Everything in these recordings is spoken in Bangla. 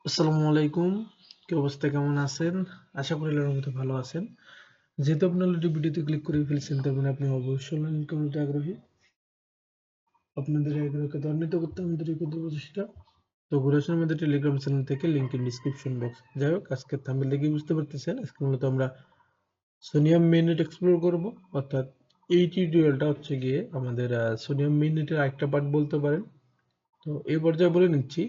আসসালামু আলাইকুম। কি অবস্থা, কেমন আছেন? আশা করি আল্লাহর রহমতে ভালো আছেন। যেহেতু আপনি অলরেডি ভিডিওতে ক্লিক করে ফেলছেন, তার মানে আপনি অবশ্যই অনলাইন ইনকাম করতে আগ্রহী। আপনাদের এই আগ্রহকে ত্বরান্বিত করতে আমাদের এই ক্ষুদ্র প্রচেষ্টা। তো ঘুরে আসুন আমাদের টেলিগ্রাম চ্যানেল থেকে, লিংক ইন ডিসক্রিপশন বক্স। যাই হোক, আজকে থাম্বনেল দেখে বুঝতে পারতেছেন আজকে মূলত আমরা সোনিয়াম মেইননেট এক্সপ্লোর করব। অর্থাৎ এই টিউটোরিয়ালটা হচ্ছে গিয়ে আমাদের সোনিয়াম মেইননেটের আরেকটা পার্ট বলতে পারেন। তো এই পর্যায়ে বলে নিচ্ছি,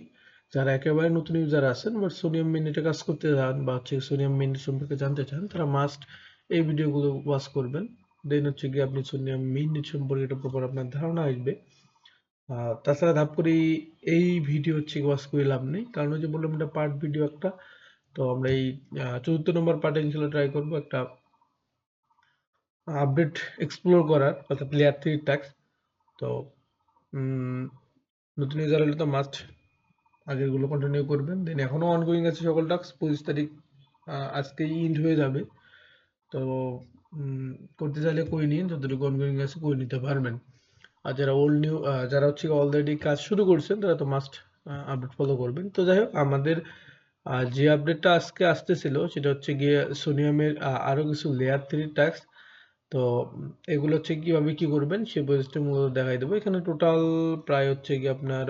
যারা একেবারে নতুন ইউজার আছেন বাট সোনিয়াম মিনিটে কাজ করতে চান বা হচ্ছে সোনিয়াম মিনিট সম্পর্কে জানতে চান, তারা মাস্ট এই ভিডিওগুলো ওয়াচ করবেন। দেন হচ্ছে গিয়ে আপনি সোনিয়াম মিনিট সম্পর্কে একটা প্রপার আপনার ধারণা আসবে। তাছাড়া ধাপ করে এই ভিডিও হচ্ছে ওয়াচ করে লাভ নেই, কারণ ওই যে বললাম এটা পার্ট ভিডিও একটা। তো আমরা এই ৪র্থ নম্বর পার্টে ইনশাল্লাহ ট্রাই করবো একটা আপডেট এক্সপ্লোর করার, অর্থাৎ লেয়ার 3 টাস্ক। তো নতুন ইউজার হলে তো মাস্ট আগেরগুলো কন্টিনিউ করবেন। দেন এখনো অনগোয়িং আছে সকল টাস্ক। 25 তারিখ আজকেই ইন্ড হয়ে যাবে। তো করতে চাইলে করে নিন, যতটুকু অনগোয়িং আছে করে নিতে পারবেন। আর যারা ওল্ড নিউ, যারা হচ্ছে অলরেডি কাজ শুরু করছেন, তারা তো মাস্ট আপডেট ফলো করবেন। তো যাই হোক, আমাদের যে আপডেটটা আজকে আসতেছিল সেটা হচ্ছে গিয়ে সোনিয়ামের আরো কিছু লেয়ার 3 টাস্ক। তো এগুলো হচ্ছে কিভাবে কি করবেন সেই প্রসেসটা মূলত দেখাই দেবো। এখানে টোটাল প্রায় হচ্ছে গিয়ে আপনার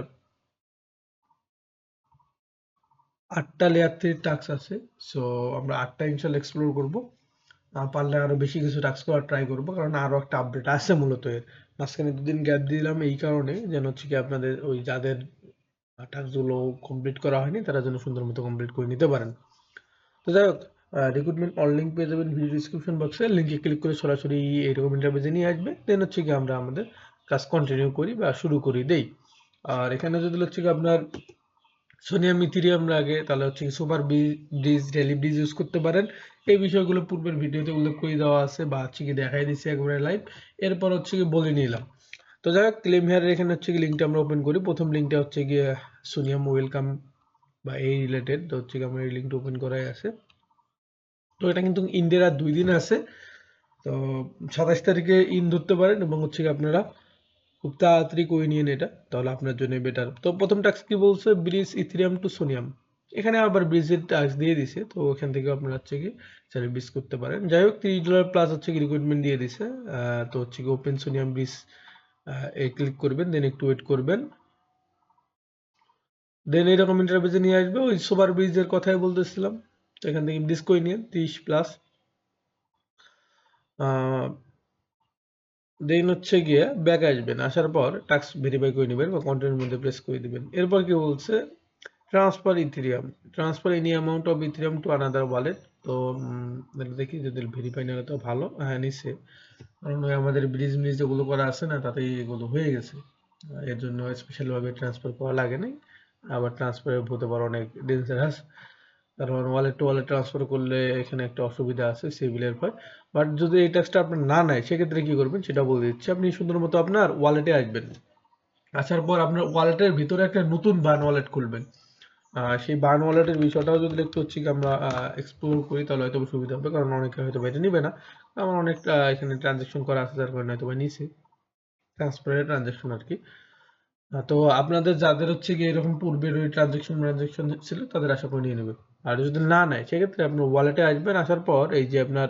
8টা লেয়ার 3 টাস্ক আছে। সো আমরা 8টা ইনশাল্লাহ এক্সপ্লোর করবো। পারলে আরো বেশি কিছু টাস্ক করার ট্রাই করবো, কারণ আরো একটা আপডেট আছে মূলত এর। মাঝখানে 2 দিন গ্যাপ দিলাম এই কারণে, যেন হচ্ছে কি আপনাদের ওই যাদের টাস্ক গুলো কমপ্লিট করা হয়নি তারা যেন সুন্দর মতো কমপ্লিট করে নিতে পারেন। তো যাই হোক, রিক্রুটমেন্ট অন লিঙ্ক পেয়ে যাবেন ভিডিও ডিসক্রিপশন বক্সে। লিঙ্কে ক্লিক করে সরাসরি এরকম ইন্টারভিউতে নিয়ে আসবে। দেন হচ্ছে কি আমরা আমাদের কাজ কন্টিনিউ করি বা শুরু করি দেই। আর এখানে যদি হচ্ছে কি আপনার সোনিয়াম ইথিরিয়াম লাগে, তাহলে হচ্ছে super bridge, daily bridge use করতে পারেন। এই বিষয়গুলো পূর্বের ভিডিওতে উল্লেখ করে দেওয়া আছে বা হচ্ছে কি দেখাই দিচ্ছি একবারে লাইভ। এরপর হচ্ছে কি বলে নিলাম। তো যাই হোক, ক্লেম হেয়ারের এখানে হচ্ছে কি লিঙ্কটা আমরা ওপেন করি। প্রথম লিঙ্কটা হচ্ছে গিয়ে সোনিয়াম ওয়েলকাম বা এই রিলেটেড। তো হচ্ছে কি আমার এই লিঙ্কটা ওপেন করাই আছে। তো এটা কিন্তু ইন্ডিয়ার আর 2 দিন আছে। তো 27 তারিখে ইন ধরতে পারেন, এবং হচ্ছে কি আপনারা খুব তাড়াতাড়ি করে নিন এটা, তাহলে আপনার জন্য বেটার। তো প্রথম টাস্ক কি বলছে, ব্রিজ ইথেরিয়াম টু সোনিয়াম। এখানে আবার ব্রিজের টাস্ক দিয়ে দিছে, তো ওখান থেকে আপনারা হচ্ছে কি চাইলে ব্রিজ করতে পারেন। যাই হোক, $30 প্লাস হচ্ছে কি রিক্রুটমেন্ট দিয়ে দিছে। তো হচ্ছে কি ওপেন সোনিয়াম ব্রিজ এই ক্লিক করবেন, দেন একটু ওয়েট করবেন। দেন এইরকম ইন্টারভিউতে নিয়ে আসবে। ওই সুপার ব্রিজের কথাই বলতেছিলাম। তো এখান থেকে ব্রিজ করে নিন 30 প্লাস। দেন হচ্ছে গিয়ে ব্যাক আসবেন, আসার পর টাস্ক ভেরিফাই করে নেবেন বা কন্টেন্টের মধ্যে প্রেস করে দিবেন। এরপর কি বলছে, transfer Ethereum, transfer any amount of Ethereum to another wallet. তো দেখি যদি ভেরিফাই না হয় তো ভালো। হ্যাঁ, নিচ্ছে। কারণ ওই আমাদের ব্রিজ ব্রিজ যেগুলো করা আছে না, তাতেই এগুলো হয়ে গেছে। এর জন্য স্পেশাল ভাবে ট্রান্সফার করা লাগে নাই। আবার ট্রান্সফার হতে পারে অনেক ডেঞ্জারাস, কারণ ওয়ালেট টু ওয়ালেট ট্রান্সফার করলে এখানে একটা অসুবিধা আছে সিভিলের ভয়। বাট যদি এই টাস্কটা আপনার না নেয়, সেক্ষেত্রে কি করবেন সেটা বলে দিচ্ছি। আপনি সুন্দর মতো আপনার ওয়ালেটে আসবেন। আসার পর আপনার ওয়ালেটের ভিতরে একটা নতুন বার্ন ওয়ালেট খুলবেন। সেই বার্ন ওয়ালেটের বিষয়টাও যদি একটু হচ্ছে কি আমরা এক্সপ্লোর করি, তাহলে হয়তো সুবিধা হবে, কারণ অনেকে হয়তো এটা নিবে না। আমার অনেক এখানে ট্রানজেকশন করা আছে, যার কারণে হয়তো নিছে ট্রান্সফারের ট্রানজেকশন আর কি। তো আপনাদের যাদের হচ্ছে গিয়ে এরকম পূর্বের ওই ট্রানজেকশন ছিল, তাদের আশা করে নিয়ে নেবে। আর যদি না নেয়, সেক্ষেত্রে আপনার ওয়ালেটে আসবেন। আসার পর এই যে আপনার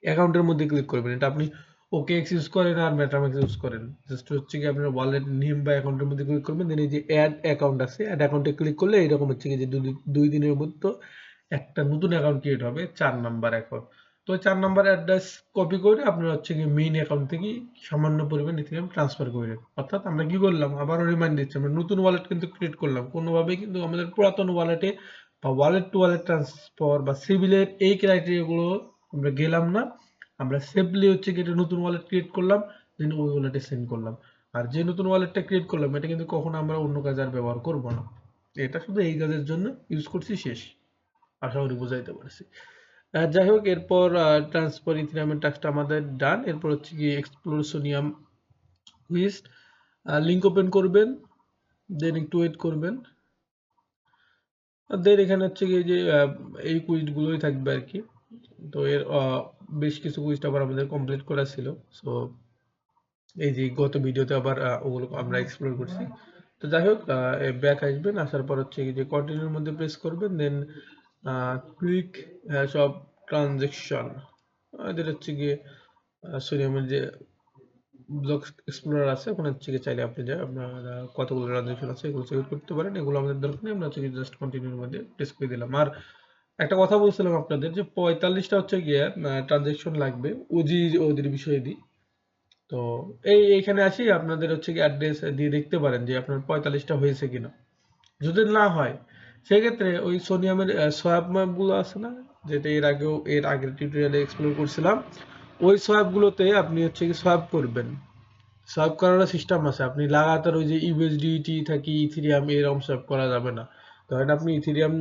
অ্যাকাউন্টের মধ্যে ক্লিক করবেন। এটা আপনি OKX ইউজ করেন আর মেটামাস্ক ইউজ করেন, জাস্ট হচ্ছে কি আপনার ওয়ালেট নেম বা অ্যাকাউন্টের মধ্যে ক্লিক করবেন। দেন এই যে অ্যাড অ্যাকাউন্ট আছে, অ্যাড অ্যাকাউন্টে ক্লিক করলে এরকম হচ্ছে কি যে 2 দিনের মধ্যে একটা নতুন অ্যাকাউন্ট ক্রিয়েট হবে, 4 নাম্বার অ্যাকাউন্ট। তো 4 নাম্বার অ্যাড্রেস কপি করে আপনার হচ্ছে কি মেইন অ্যাকাউন্ট থেকে সামান্য পরিমাণ ইথেরিয়াম ট্রান্সফার করে। অর্থাৎ আমরা কি করলাম, আবারও রিমাইন্ড দিচ্ছি, আমরা নতুন ওয়ালেট কিন্তু ক্রিয়েট করলাম। কোনোভাবেই কিন্তু আমাদের পুরাতন ওয়ালেটে বা ওয়ালেট টু ওয়ালেট ট্রান্সফার বা সিভিলের এই ক্রাইটেরিয়াগুলো আমরা গেলাম না। আমরা সেফলি হচ্ছে কি একটা নতুন ওয়ালেট ক্রিয়েট করলাম, দেন ওই ওয়ালেটে সেন্ড করলাম। আর যে নতুন ওয়ালেটটা ক্রিয়েট করলাম, এটা কিন্তু কখনো আমরা অন্য কাজে আর ব্যবহার করব না। এটা শুধু এই কাজের জন্য ইউজ করছি, শেষ। আশা করি বুঝাইতে পারছি। যাই হোক, এরপর ট্রান্সফার ইথেরিয়ামের টাস্কটা আমাদের ডান। এরপর হচ্ছে কি এক্সপ্লোর সোনিয়াম কুইজ, লিঙ্ক ওপেন করবেন, দেন একটু ওয়েট করবেন। দেন এখানে হচ্ছে কি যে এই কুইজগুলোই থাকবে আর কি। তো এর বেশ কিছু কুইজটা আবার আমাদের কমপ্লিট করা ছিল। সো এই যে গত ভিডিওতে আবার ওগুলো আমরা এক্সপ্লোর করছি। তো যাই হোক ব্যাক আসবেন, আসার পর হচ্ছে কি যে কন্টিনিউর মধ্যে প্রেস করবেন, দেন কুইক হ্যাশ অফ ট্রানজেকশন, এদের হচ্ছে গিয়ে সোনিয়ামের যে ব্লক এক্সপ্লোরার আছে ওখানে হচ্ছে গিয়ে চাইলে আপনি আপনার কতগুলো ট্রানজেকশন আছে এগুলো চেক করতে পারেন। এগুলো আমাদের দরকার নেই, আমরা হচ্ছে কি জাস্ট কন্টিনিউর মধ্যে প্রেস করে দিলাম। আর একটা কথা বলছিলাম আপনাদের যে 45টা হচ্ছে গিয়ে ট্রানজেকশন লাগবে ওজি ওদের বিষয়ে দিই। তো এইখানে আসি, আপনাদের হচ্ছে কি অ্যাড্রেস দিয়ে দেখতে পারেন যে আপনার 45টা হয়েছে কিনা। যদি না হয় সেক্ষেত্রে ওই সোনিয়ামের সোয়াব ম্যাপ গুলো আছে না, যেটা এর আগের টিউটোরিয়ালে এক্সপ্লোর করছিলাম, ওই সোয়াব গুলোতে আপনি হচ্ছে কি সোয়াব করবেন। সোয়াপ করার সিস্টেম আছে, আপনি লাগাতার ওই যে ইউএসডিটি থাকি ইথিরিয়াম এরকম সোয়াপ করা যাবে না। ধরেন আপনি ইথিরিয়াম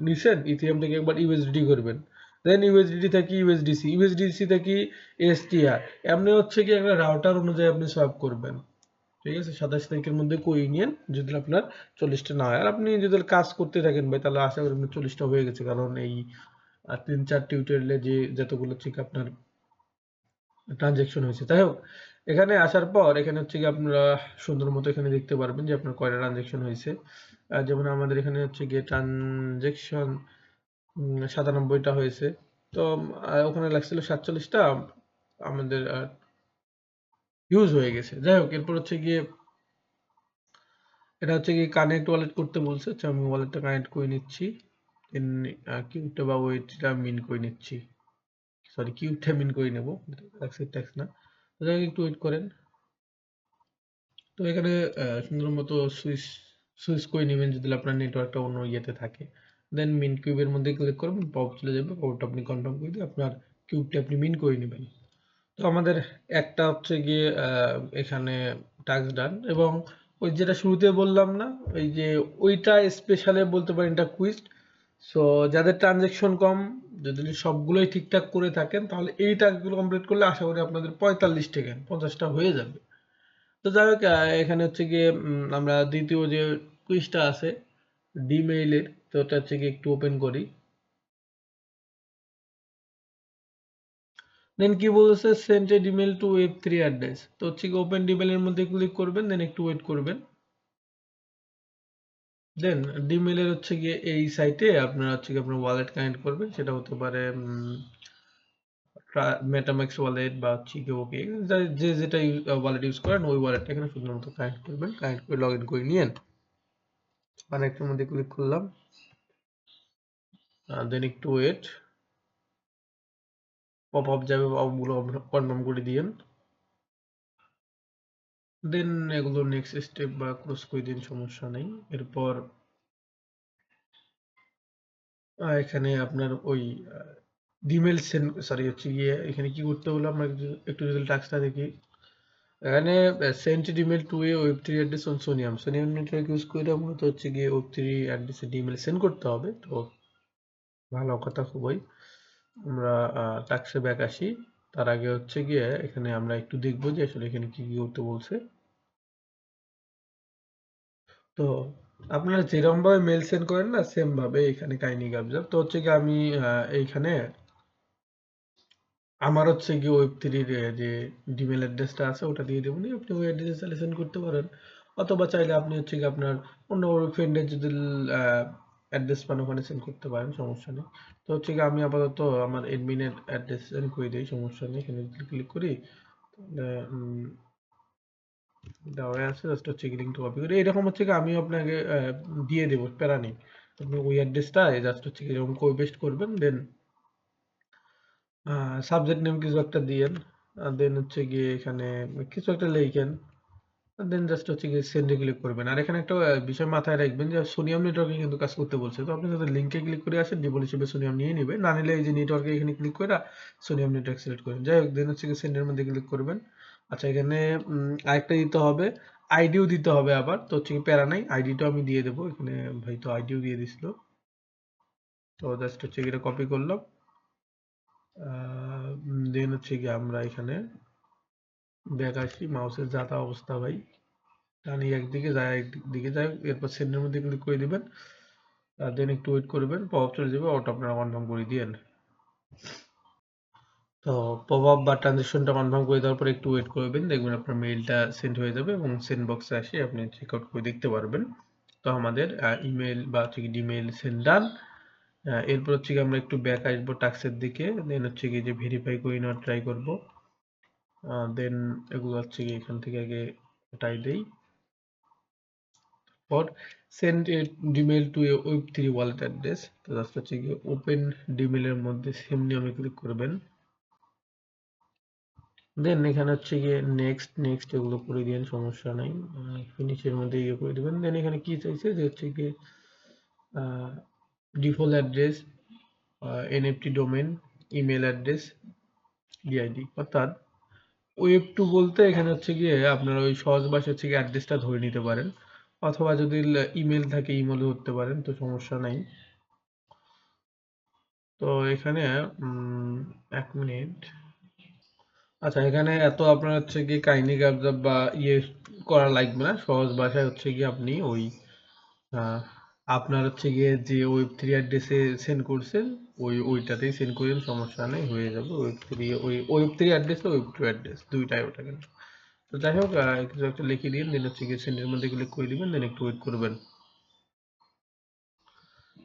নিছেন, ইথিরিয়াম থেকে একবার ইউএসডি করবেন, দেন ইউএসডিটি থেকে ইউএসডিসি থেকে এসটিআর, এমনি হচ্ছে কি একটা রাউটার অনুযায়ী আপনি সোয়াপ করবেন। ঠিক আছে, 27 তারিখের মধ্যে কই নিয়েন, যদি আপনার 40টা না হয়। আর আপনি যদি কাজ করতে থাকেন ভাই, তাহলে আশা করি আপনার 40টা হয়ে গেছে, কারণ এই 3-4 টিউটোরিয়ালে যে যতগুলো ঠিক আপনার ট্রানজেকশন হয়েছে। যাই হোক, এখানে আসার পর এখানে হচ্ছে কি আপনারা সুন্দর মতো এখানে দেখতে পারবেন যে আপনার কয়টা ট্রানজেকশন হয়েছে। যেমন আমাদের এখানে হচ্ছে গিয়ে ট্রানজেকশন 97টা হয়েছে। তো ওখানে লাগছিল 47টা, আমাদের ইউজ হয়ে গেছে। যাই হোক, এরপর হচ্ছে গিয়ে এটা হচ্ছে কি কানেক্ট ওয়ালেট করতে বলছে। আচ্ছা, আমি ওয়ালেটটা কানেক্ট করে নিচ্ছি, দেন কিউবটা বা ওয়েটটা মিন করে নিচ্ছি, সরি কিউবটা মিন করে নেব, ট্যাক্স না। তো যাই হোক, একটু ওয়েট করেন। তো এখানে সুন্দর মতো সুইচ সুইচ করে নেবেন যদি আপনার নেটওয়ার্কটা অন্য ইয়েতে থাকে। দেন মিন কিউবের মধ্যে ক্লিক করবেন, পপ চলে যাবে, পপটা আপনি কনফার্ম করে দিয়ে আপনার কিউবটা আপনি মিন করে নেবেন। তো আমাদের একটা হচ্ছে গিয়ে এখানে টাস্ক ডান। এবং ওই যেটা শুরুতে বললাম না, ওই যে ওইটা স্পেশালি বলতে পারেন এটা কুইজ। সো যাদের ট্রানজেকশন কম, যদি সবগুলোই ঠিকঠাক করে থাকেন, তাহলে এই টাস্কগুলো কমপ্লিট করলে আশা করি আপনাদের 45 থেকে 50টা হয়ে যাবে। তো যাই হোক, এখানে হচ্ছে গিয়ে আমরা দ্বিতীয় যে কুইজটা আছে ডিমেইলের, তো ওটা হচ্ছে গিয়ে একটু ওপেন করি। দেন কি বলছে, সেন্ড এ ইমেল টু ওয়েব3 অ্যাড্রেস। তো হচ্ছে কি ওপেন ডিমেইলের মধ্যে ক্লিক করবেন, দেন একটু ওয়েট করবেন। দেন ডিমেইলের হচ্ছে গিয়ে এই সাইটে আপনারা হচ্ছে গিয়ে আপনার ওয়ালেট কানেক্ট করবেন, সেটা হতে পারে মেটাম্যাক্স ওয়ালেট বা হচ্ছে কি ওকে, যে যেটা ওয়ালেট ইউজ করেন ওই ওয়ালেটটা এখানে সুন্দর মতো কানেক্ট করবেন, কানেক্ট করে লগ ইন করে নিয়েন। কানেক্টের মধ্যে ক্লিক করলাম, দেন একটু ওয়েট, পপ আপ যাবে, পপগুলো কনফার্ম করে দিয়েন। দেন এগুলো নেক্সট স্টেপ বা ক্রস করে দিন, সমস্যা নেই। এরপর এখানে আপনার ওই ডিমেল সেন্ড, সরি হচ্ছে গিয়ে এখানে কি করতে হলো, আমরা একটু যদি টাস্কটা দেখি। এখানে সেন্ড ইমেল টু এ ওয়েব3 address on Soneium network use করে মূলত হচ্ছে গিয়ে ওয়েব3 অ্যাড্রেসে ইমেল সেন্ড করতে হবে। তো ভালো কথা খুবই। আমরা টাস্কে ব্যাক আসি, তার আগে হচ্ছে গিয়ে এখানে আমরা একটু দেখবো যে আসলে এখানে কি কি করতে বলছে। তো আপনারা যেরকম ভাবে মেল সেন্ড করেন না, সেম ভাবে এখানে কাহিনী কাজ। তো হচ্ছে কি আমি এইখানে আমার হচ্ছে কি ওয়েব3 যে জিমেল অ্যাড্রেসটা আছে ওটা দিয়ে দেবো, আপনি ওই অ্যাড্রেসে চাইলে সেন্ড করতে পারেন। অথবা চাইলে আপনি হচ্ছে কি আপনার অন্য ফ্রেন্ডের যদি অ্যাড্রেস পান ওখানে সেন্ড করতে পারেন, সমস্যা নেই। তো হচ্ছে কি আমি আপাতত আমার এডমিনের অ্যাড্রেস সেন্ড করে দিই, সমস্যা নেই। এখানে যদি ক্লিক করি তাহলে দেওয়া আছে, জাস্ট হচ্ছে কি লিঙ্কটা কপি করে এরকম হচ্ছে কি আমি আপনাকে দিয়ে দেবো, প্যারা নেই। আপনি ওই অ্যাড্রেসটা জাস্ট হচ্ছে কি এরকম কপি পেস্ট করবেন, দেন সাবজেক্ট নেম কিছু একটা দিয়েন, দেন হচ্ছে গিয়ে এখানে কিছু একটা লিখেন, দেন জাস্ট হচ্ছে গিয়ে সেন্ডে ক্লিক করবেন। আর এখানে একটা বিষয় মাথায় রাখবেন যে সোনিয়াম নেটওয়ার্কে কিন্তু কাজ করতে বলছে। তো আপনি যদি লিঙ্কে ক্লিক করে আসেন, ডিফল্ট হিসেবে সোনিয়াম নিয়ে নিবে, না নিলে এই যে নেটওয়ার্কে এখানে ক্লিক করে সোনিয়াম নেটওয়ার্ক সিলেক্ট করেন। যাই হোক, দেন হচ্ছে গিয়ে সেন্ডের মধ্যে ক্লিক করবেন। আচ্ছা, এখানে আরেকটা দিতে হবে, আইডিও দিতে হবে আবার। তো হচ্ছে কি প্যারা নাই, আইডিটা আমি দিয়ে দেবো এখানে, ভাই তো আইডিও দিয়ে দিছিল। তো জাস্ট হচ্ছে কি এটা কপি করলাম, দেন হচ্ছে কি আমরা এখানে ব্যাক আসি, মাউসের যা তা অবস্থা ভাই, টানি একদিকে যায় একদিকে যায়, এরপর সেন্ডের মধ্যে ক্লিক করে দিবেন, দেন একটু ওয়েট করবেন, পপ চলে যাবে, ওটা আপনারা কনফার্ম করে দিয়েন। তো পপ আপ বা ট্রানজেকশনটা কনফার্ম করে দেওয়ার পর একটু ওয়েট করবেন, দেখবেন আপনার মেইলটা সেন্ড হয়ে যাবে এবং সেন্ড বক্সে আসে আপনি চেক আউট করে দেখতে পারবেন। তো আমাদের ইমেল বা হচ্ছে কি জিমেইল সেন্ড ডান। এরপর হচ্ছে কি আমরা একটু ব্যাক আসবো টাস্কের দিকে, দেন হচ্ছে কি যে ভেরিফাই করে নেওয়ার ট্রাই করব। দেন এগুলো হচ্ছে কি এখান থেকে আগে হটাই দেই। পর send a gmail to a ওয়েব3 ওয়ালেট অ্যাড্রেস, তো জাস্ট হচ্ছে কি ওপেন জিমেইলের মধ্যে সেম নিয়মে ক্লিক করবেন। দেন এখানে হচ্ছে গিয়ে নেক্সট নেক্সট এগুলো করে দিন, সমস্যা নাই। ফিনিশের মধ্যে ইয়ে করে দিবেন। দেন এখানে কি চাইছে যে হচ্ছে গিয়ে default address, NFT domain, email address, DID. অর্থাৎ ওয়েব টু বলতে এখানে হচ্ছে গিয়ে আপনারা ওই সহজ ভাষা হচ্ছে গিয়ে অ্যাড্রেসটা ধরে নিতে পারেন, অথবা যদি ইমেল থাকে ইমেলও ধরতে পারেন, তো সমস্যা নাই। তো এখানে 1 মিনিট। আচ্ছা, এখানে এত আপনার হচ্ছে কি কাহিনী কাবজাব বা ইয়ে করা লাগবে না। সহজ ভাষায় হচ্ছে কি আপনি ওই আহ, আপনার হচ্ছে গিয়ে যে ওয়েব3 অ্যাড্রেসে সেন্ড করছেন ওইটাতেই সেন্ড করেন, সমস্যা নেই, হয়ে যাবে। ওয়েব3 ওই ওয়েব3 অ্যাড্রেস ওয়েব2 অ্যাড্রেস দুইটাই ওটা কিন্তু। তো যাই হোক, কিছু একটা লিখে দিন, দেন হচ্ছে গিয়ে সেন্ডের মধ্যে ক্লিক করে দিবেন, দেন একটু ওয়েট করবেন।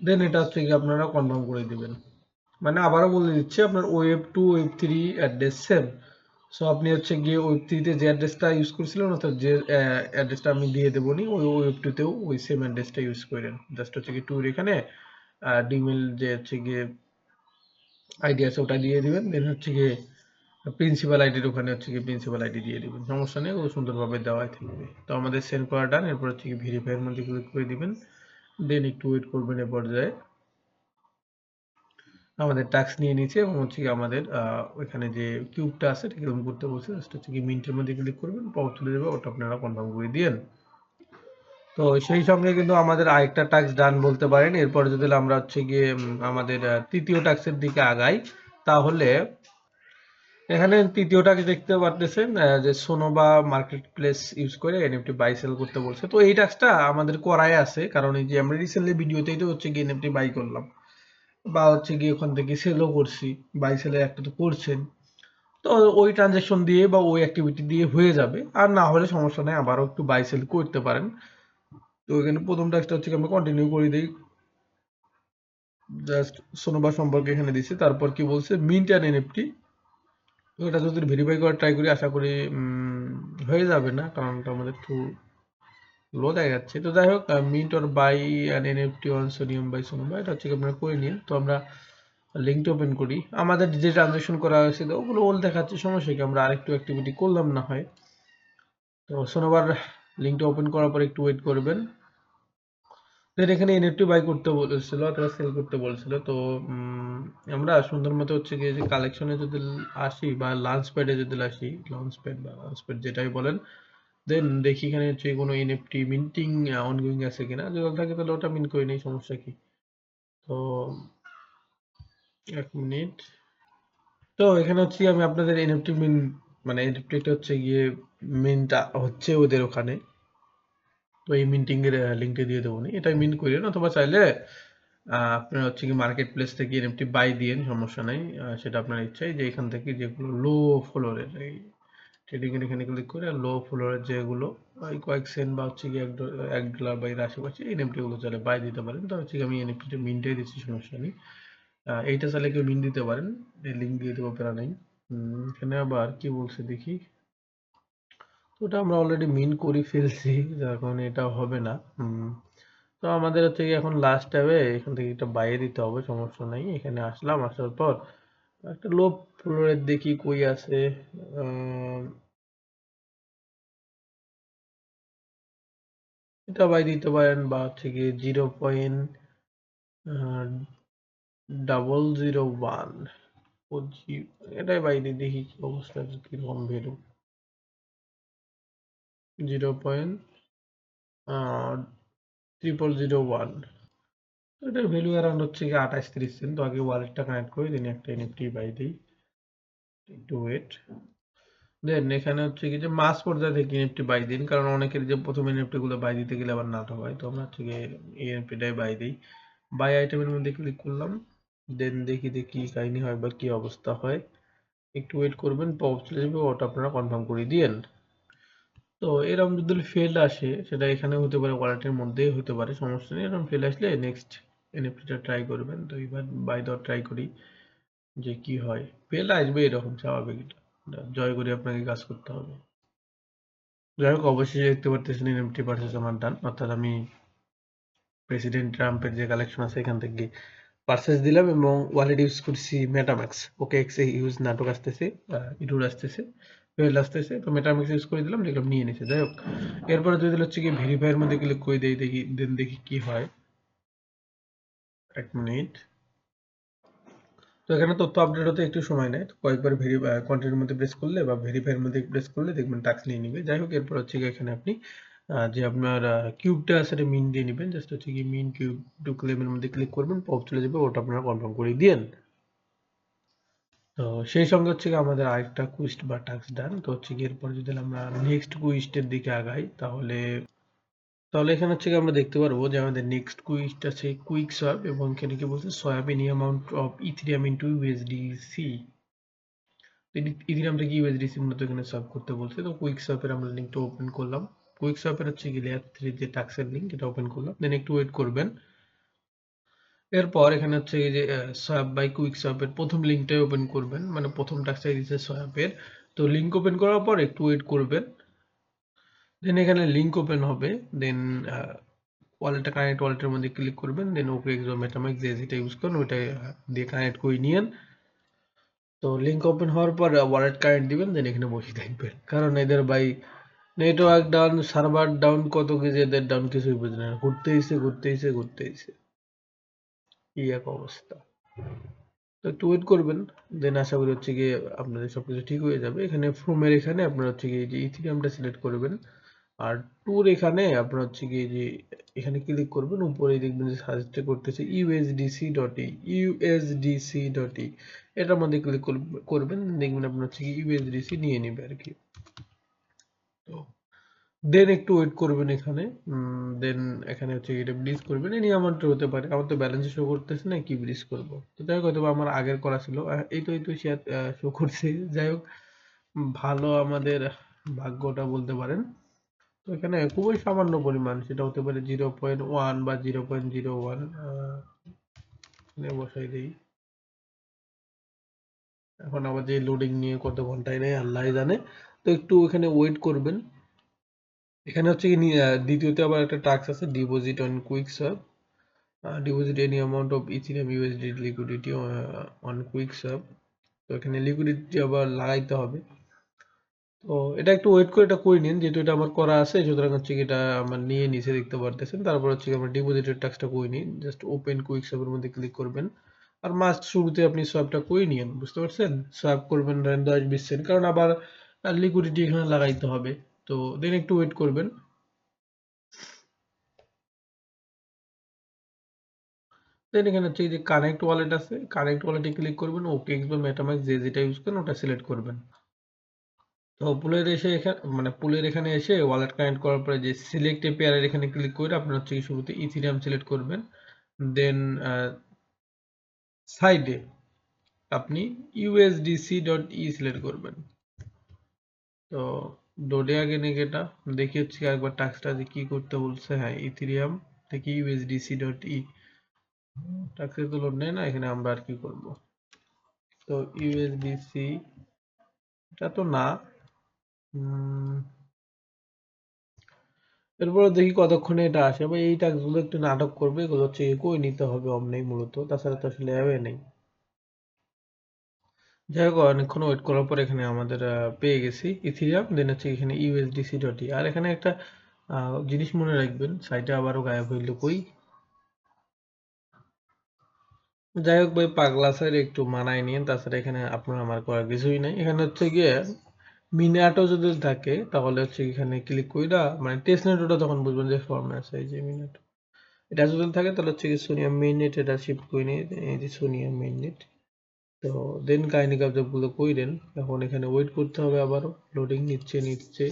দেন এটা হচ্ছে গিয়ে আপনারা কনফার্ম করে দিবেন। মানে আবারও বলে দিচ্ছি, আপনার ওয়েব2 ওয়েব3 অ্যাড্রেস সেম। সো আপনি হচ্ছে গিয়ে ওয়েব3 তে যে অ্যাড্রেসটা ইউজ করছিলেন, অর্থাৎ যে অ্যাড্রেসটা আমি দিয়ে দেবো নি, ওই ওয়েব2 তেও ওই সেম অ্যাড্রেসটা ইউজ করেন। জাস্ট হচ্ছে কি টুর এখানে ডিমেল যে হচ্ছে গিয়ে আইডি আছে ওটা দিয়ে দিবেন, দেন হচ্ছে গিয়ে প্রিন্সিপাল আইডির ওখানে হচ্ছে গিয়ে প্রিন্সিপাল আইডি দিয়ে দিবেন, সমস্যা নেই, ও সুন্দরভাবে দেওয়াই থাকবে। তো আমাদের সেন্ড করা ডান। এরপর হচ্ছে কি ভেরিফাইয়ের মধ্যে ক্লিক করে দিবেন, দেন একটু ওয়েট করবেন। এ পর্যায়ে আমাদের টাস্ক নিয়ে নিচ্ছে এবং হচ্ছে কি আমাদের ওইখানে যে কিউবটা আছে এটা কিরকম করতে বলছে, জাস্ট হচ্ছে কি মিন্টের মধ্যে ক্লিক করবেন, পপ তুলে দেবে, ওটা আপনারা কনফার্ম করে দিয়েন। তো সেই সঙ্গে কিন্তু আমাদের আরেকটা টাস্ক ডান বলতে পারেন। এরপর যদি আমরা হচ্ছে গিয়ে আমাদের তৃতীয় টাস্কের দিকে আগাই, তাহলে এখানে তৃতীয় টাস্ক দেখতে পারতেছেন যে সোনোবা মার্কেট প্লেস ইউজ করে এনএফটি বাই সেল করতে বলছে। তো এই টাস্কটা আমাদের করাই আছে, কারণ এই যে আমরা রিসেন্টলি ভিডিওতেই তো হচ্ছে গিয়ে এনএফটি বাই করলাম, বা হচ্ছে গিয়ে ওখান থেকে সেলও করছি, বাই সেলের একটা তো করছেন। তো ওই ট্রানজাকশন দিয়ে বা ওই অ্যাক্টিভিটি দিয়ে হয়ে যাবে, আর না হলে সমস্যা নেই, আবারও একটু বাই সেল করতে পারেন। তো এখানে প্রথম টাস্কটা হচ্ছে আমরা কন্টিনিউ করে দিই। জাস্ট সোনোবা সম্পর্কে এখানে দিছি, তারপর কি বলছে মিন্ট অ্যান্ড এনএফটি। তো এটা যদি ভেরিফাই করার ট্রাই করি, আশা করি হয়ে যাবে না, কারণ এটা আমাদের একটু লো দেখাচ্ছে। তো যাই হোক, mint or buy an NFT on Soneium by Sonova, এটা হচ্ছে আপনারা করে নিন। তো আমরা লিঙ্কটা ওপেন করি, আমাদের যে ট্রানজাকশন করা হয়েছিল ওগুলো ওল দেখাচ্ছে, সমস্যা কি, আমরা আরেকটু অ্যাক্টিভিটি করলাম না হয়। তো সোনোবার লিঙ্কটা ওপেন করার পর একটু ওয়েট করবেন। দেন এখানে এনএফটি বাই করতে বলেছিল অথবা সেল করতে বলেছিল। তো আমরা সুন্দর মতো হচ্ছে গিয়ে যে কালেকশনে যদি আসি বা লঞ্চ প্যাডে যদি আসি, লঞ্চ প্যাড বা লঞ্চ প্যাড যেটাই বলেন, দেন দেখি এখানে হচ্ছে কোনো এনএফটি মিন্টিং অনগোয়িং আছে কিনা, যদি থাকে তাহলে ওটা মিন করে নেই, সমস্যা কি। তো 1 মিনিট। তো এখানে হচ্ছে আমি আপনাদের এনএফটি মিন মানে এনএফটিটা হচ্ছে গিয়ে মিনটা হচ্ছে ওদের ওখানে। তো এই মিন্টিং এর লিঙ্কটা দিয়ে দেবো, এটা মিন করেন, অথবা চাইলে আপনার হচ্ছে কি মার্কেট প্লেস থেকে এনএফটি বাই দিয়েন, সমস্যা নাই। সেটা আপনার ইচ্ছাই, যে এখান থেকে যেগুলো লো ফ্লোরের এই ট্রেডিং এর এখানে ক্লিক করে লো ফ্লোরের যেগুলো ওই কয়েক সেন্ট বা হচ্ছে কি $1 বা এর আশেপাশে এনএফটি গুলো চাইলে বাই দিতে পারেন। তো হচ্ছে আমি এনএফটি মিনটাই দিচ্ছি, সমস্যা নেই। এইটা চাইলে কেউ মিন দিতে পারেন, এই লিঙ্ক দিয়ে দেবো, প্যারা নেই। এখানে আবার কি বলছে দেখি। তো ওটা আমরা অলরেডি মিন করে ফেলছি, যার কারণে এটা হবে না। তো আমাদের হচ্ছে কি এখন লাস্ট ট্যাবে এখান থেকে একটা বাইরে দিতে হবে, সমস্যা নাই। এখানে আসলাম, আসার পর একটা লো ফ্লোরের দেখি কই আছে। এটা বাই দিতে পারেন, বা হচ্ছে কি 0.001 এটাই বাই দিয়ে দেখি কি অবস্থা, কিরকম ভ্যালু। 0.0001, এটার ভ্যালু অ্যারাউন্ড হচ্ছে কি 28-30 সেন্ট। তো আগে ওয়ালেটটা কানেক্ট করে দিন, একটা এনএফটি বাই দিই, একটু ওয়েট। দেন এখানে হচ্ছে কি যে মাস পর্যায়ে থেকে এনএফটি বাই দিন, কারণ অনেকের যে প্রথম এনএফটি গুলো বাই দিতে গেলে আবার নাট হয়। তো আমরা হচ্ছে কি এই এনএফটিটাই বাই দিই। বাই আইটেমের মধ্যে ক্লিক করলাম, দেন দেখি দেখি কাহিনী হয় বা কি অবস্থা হয়। একটু ওয়েট করবেন, পপ চলে যাবে, ওটা আপনারা কনফার্ম করে দিয়েন। তো এরকম যদি ফেল আসে, সেটা এখানে হতে পারে, ওয়ালেটের মধ্যেই হতে পারে, সমস্যা নেই। এরকম ফেল আসলে নেক্সট এনএফটিটা ট্রাই করবেন। তো এবার বাই দেওয়ার ট্রাই করি যে কি হয়। ফেল আসবে, এরকম স্বাভাবিক, এটা জয় করে আপনাকে কাজ করতে হবে। যাই হোক, অবশ্যই দেখতে পারতেছেন এনএফটি পারচেজ আমার ডান, অর্থাৎ আমি প্রেসিডেন্ট ট্রাম্পের যে কালেকশন আছে এখান থেকে পারচেজ দিলাম এবং ওয়ালেট ইউজ করছি মেটাম্যাক্স। ওকে এক্স ইউজ নাটক আসতেছে, ইটুর আসতেছে, ফেল আসতেছে, তো মেটাম্যাক্স ইউজ করে দিলাম, দেখলাম নিয়ে নিছে। যাই হোক, এরপরে যদি হচ্ছে কি ভেরিফাইয়ের মধ্যে ক্লিক করে দেই, দেখি দেন দেখি কি হয়। এক মিনিট। তো এখানে তথ্য আপডেট হতে একটু সময় নেয়, তো কয়েকবার কন্টিনিউর মধ্যে প্রেস করলে বা ভেরিফাইয়ের মধ্যে প্রেস করলে দেখবেন টাস্ক নিয়ে নিবে। যাই হোক, এরপর হচ্ছে কি এখানে আপনি যে আপনার কিউবটা আছে এটা মিন দিয়ে নেবেন। জাস্ট হচ্ছে কি মিন কিউব টু ক্লেমের মধ্যে ক্লিক করবেন, পপ চলে যাবে, ওটা আপনারা কনফার্ম করে দিয়েন। তো সেই সঙ্গে হচ্ছে কি আমাদের আরেকটা কুইস্ট বা টাস্ক ডান। তো হচ্ছে কি এরপর যদি আমরা নেক্সট কুইস্টের দিকে আগাই, তাহলে তাহলে এখানে হচ্ছে কি আমরা দেখতে পারবো যে আমাদের নেক্সট কুইস্ট আছে কুইক সোয়াপ, এবং এখানে কি বলছে swap any amount of Ethereum into USDC. Ethereum থেকে ইউএসডিসি মূলত এখানে সোয়াপ করতে বলছে। তো কুইক সোয়াপের আমরা লিঙ্কটা ওপেন করলাম। কুইক সোয়াপের হচ্ছে কি লেয়ার 3 যে টাস্কের লিঙ্ক, এটা ওপেন করলাম, দেন একটু ওয়েট করবেন। এরপর এখানে হচ্ছে এই যে সোয়াপ বাই কুইক সোয়াপের প্রথম লিঙ্কটাই ওপেন করবেন, মানে প্রথম টাস্কটাই দিচ্ছে সোয়াপের। তো লিঙ্ক ওপেন করার পর একটু ওয়েট করবেন, দেন এখানে লিঙ্ক ওপেন হবে, দেন ওয়ালেটটা কানেক্ট, ওয়ালেটের মধ্যে ক্লিক করবেন, দেন ওকে এক্স বা মেটামাস্ক যে যেটা ইউজ করেন ওইটা দিয়ে কানেক্ট করে নিয়েন। তো লিঙ্ক ওপেন হওয়ার পর ওয়ালেট কানেক্ট দিবেন, দেন এখানে বসে থাকবেন, কারণ এদের ভাই নেটওয়ার্ক ডাউন, সার্ভার ডাউন, কত কিছু এদের ডাউন, কিছুই বুঝে না, ঘুরতেইছে। কি এক অবস্থা। তো একটু ওয়েট করবেন, দেন আশা করি হচ্ছে গিয়ে আপনাদের সবকিছু ঠিক হয়ে যাবে। এখানে ফ্রমের এখানে আপনারা হচ্ছে গিয়ে যে ইথিরিয়ামটা সিলেক্ট করবেন, আর ট্যুর এখানে আপনার হচ্ছে গিয়ে যে এখানে ক্লিক করবেন, উপরেই দেখবেন যে সাজেস্ট করতেছে USDC.E, এটার মধ্যে ক্লিক করবেন, দেখবেন আপনার হচ্ছে কি USDC নিয়ে নেবে আর কি। তো দেন একটু ওয়েট করবেন এখানে, দেন এখানে হচ্ছে এটা ব্রিজ করবেন, এনি অ্যামাউন্ট হতে পারে, আমার তো ব্যালেন্স শো করতেছে না, কি ব্রিজ করব। তো যাই হোক, হয়তো আমার আগের করা ছিল, এই তো শেয়ার শো করছে। যাই হোক, ভালো আমাদের ভাগ্যটা বলতে পারেন। তো এখানে খুবই সামান্য পরিমাণ, সেটা হতে পারে 0.1 বা 0.01, এখানে বসাই দিই। এখন আবার যে লোডিং নিয়ে কত ঘন্টায় নেয় আল্লাহ জানে। তো একটু এখানে ওয়েট করবেন। এখানে হচ্ছে কি দ্বিতীয়তে আবার একটা টাস্ক আছে, deposit on quick swap, deposit any amount of Ethereum USD liquidity on quick swap. তো এখানে লিকুইডিটি আবার লাগাইতে হবে। তো এটা একটু ওয়েট করে এটা করে নিন, যেহেতু এটা আমার করা আছে, সুতরাং হচ্ছে কি এটা আমার নিয়ে নিচে দেখতে পারতেছেন। তারপর হচ্ছে আমরা ডিপোজিটের টাস্কটা করে নিই, জাস্ট ওপেন কুইক সোয়াপের মধ্যে ক্লিক করবেন, আর মাস্ট শুরুতে আপনি সোয়াপটা করে নিয়েন, বুঝতে পারছেন? সোয়াপ করবেন 10-20 সেন্ট, কারণ আবার লিকুইডিটি এখানে লাগাইতে হবে। তো দেন একটু ওয়েট করবেন। দেন এখানে হচ্ছে যে কানেক্ট ওয়ালেট আছে, কানেক্ট ওয়ালেটে ক্লিক করবেন, OKX বা মেটামাস্ক যে যেটা ইউজ করেন ওটা সিলেক্ট করবেন। তো পুলের এসে এখানে, মানে পুলের এখানে এসে ওয়ালেট কানেক্ট করার পরে যে সিলেক্ট এ পেয়ারের এখানে ক্লিক করে আপনার হচ্ছে শুরুতে ইথিরিয়াম সিলেক্ট করবেন, দেন সাইডে আপনি USDC.E সিলেক্ট করবেন। তো ডোডে আগে নাকি এটা দেখি হচ্ছে একবার টাস্কটা যে কি করতে বলছে। হ্যাঁ, ইথিরিয়াম থেকে USDC.E টাস্কে তো লোড নেয় না, এখানে আমরা আর কি করব। তো USDC এটা তো না, এরপরে দেখি কতক্ষণে এটা আসে। বা এই টাস্কগুলো একটু নাটক করবে, এগুলো হচ্ছে কই নিতে হবে অমনেই মূলত, তাছাড়া তো আসলে অ্যাওয়ে নেই। যাই হোক, অনেকক্ষণ ওয়েট করার পর এখানে আমাদের পেয়ে গেছি ইথিরিয়াম, দেন হচ্ছে এখানে USDC.E। আর এখানে একটা জিনিস মনে রাখবেন, সাইটে আবারও গায়েব হইল কই। যাই হোক ভাই, পাগলা স্যার একটু মানায় নিন, তাছাড়া এখানে আপনার আমার করার কিছুই নাই। এখানে হচ্ছে গিয়ে মিনাটো যদি থাকে তাহলে হচ্ছে এখানে ক্লিক কইরা, মানে টেস্ট নেটওটা তখন বুঝবেন যে ফর্মে আছে, এই যে মিনাটো, এটা যদি থাকে তাহলে হচ্ছে কি সোনিয়া মেইন নেট, এটা শিফট করে নিয়ে এই যে সোনিয়া মেইন নেট। তো দেন কাহিনী কার্যক্রম গুলো কইরেন। এখন এখানে ওয়েট করতে হবে, আবারও লোডিং নিচ্ছে।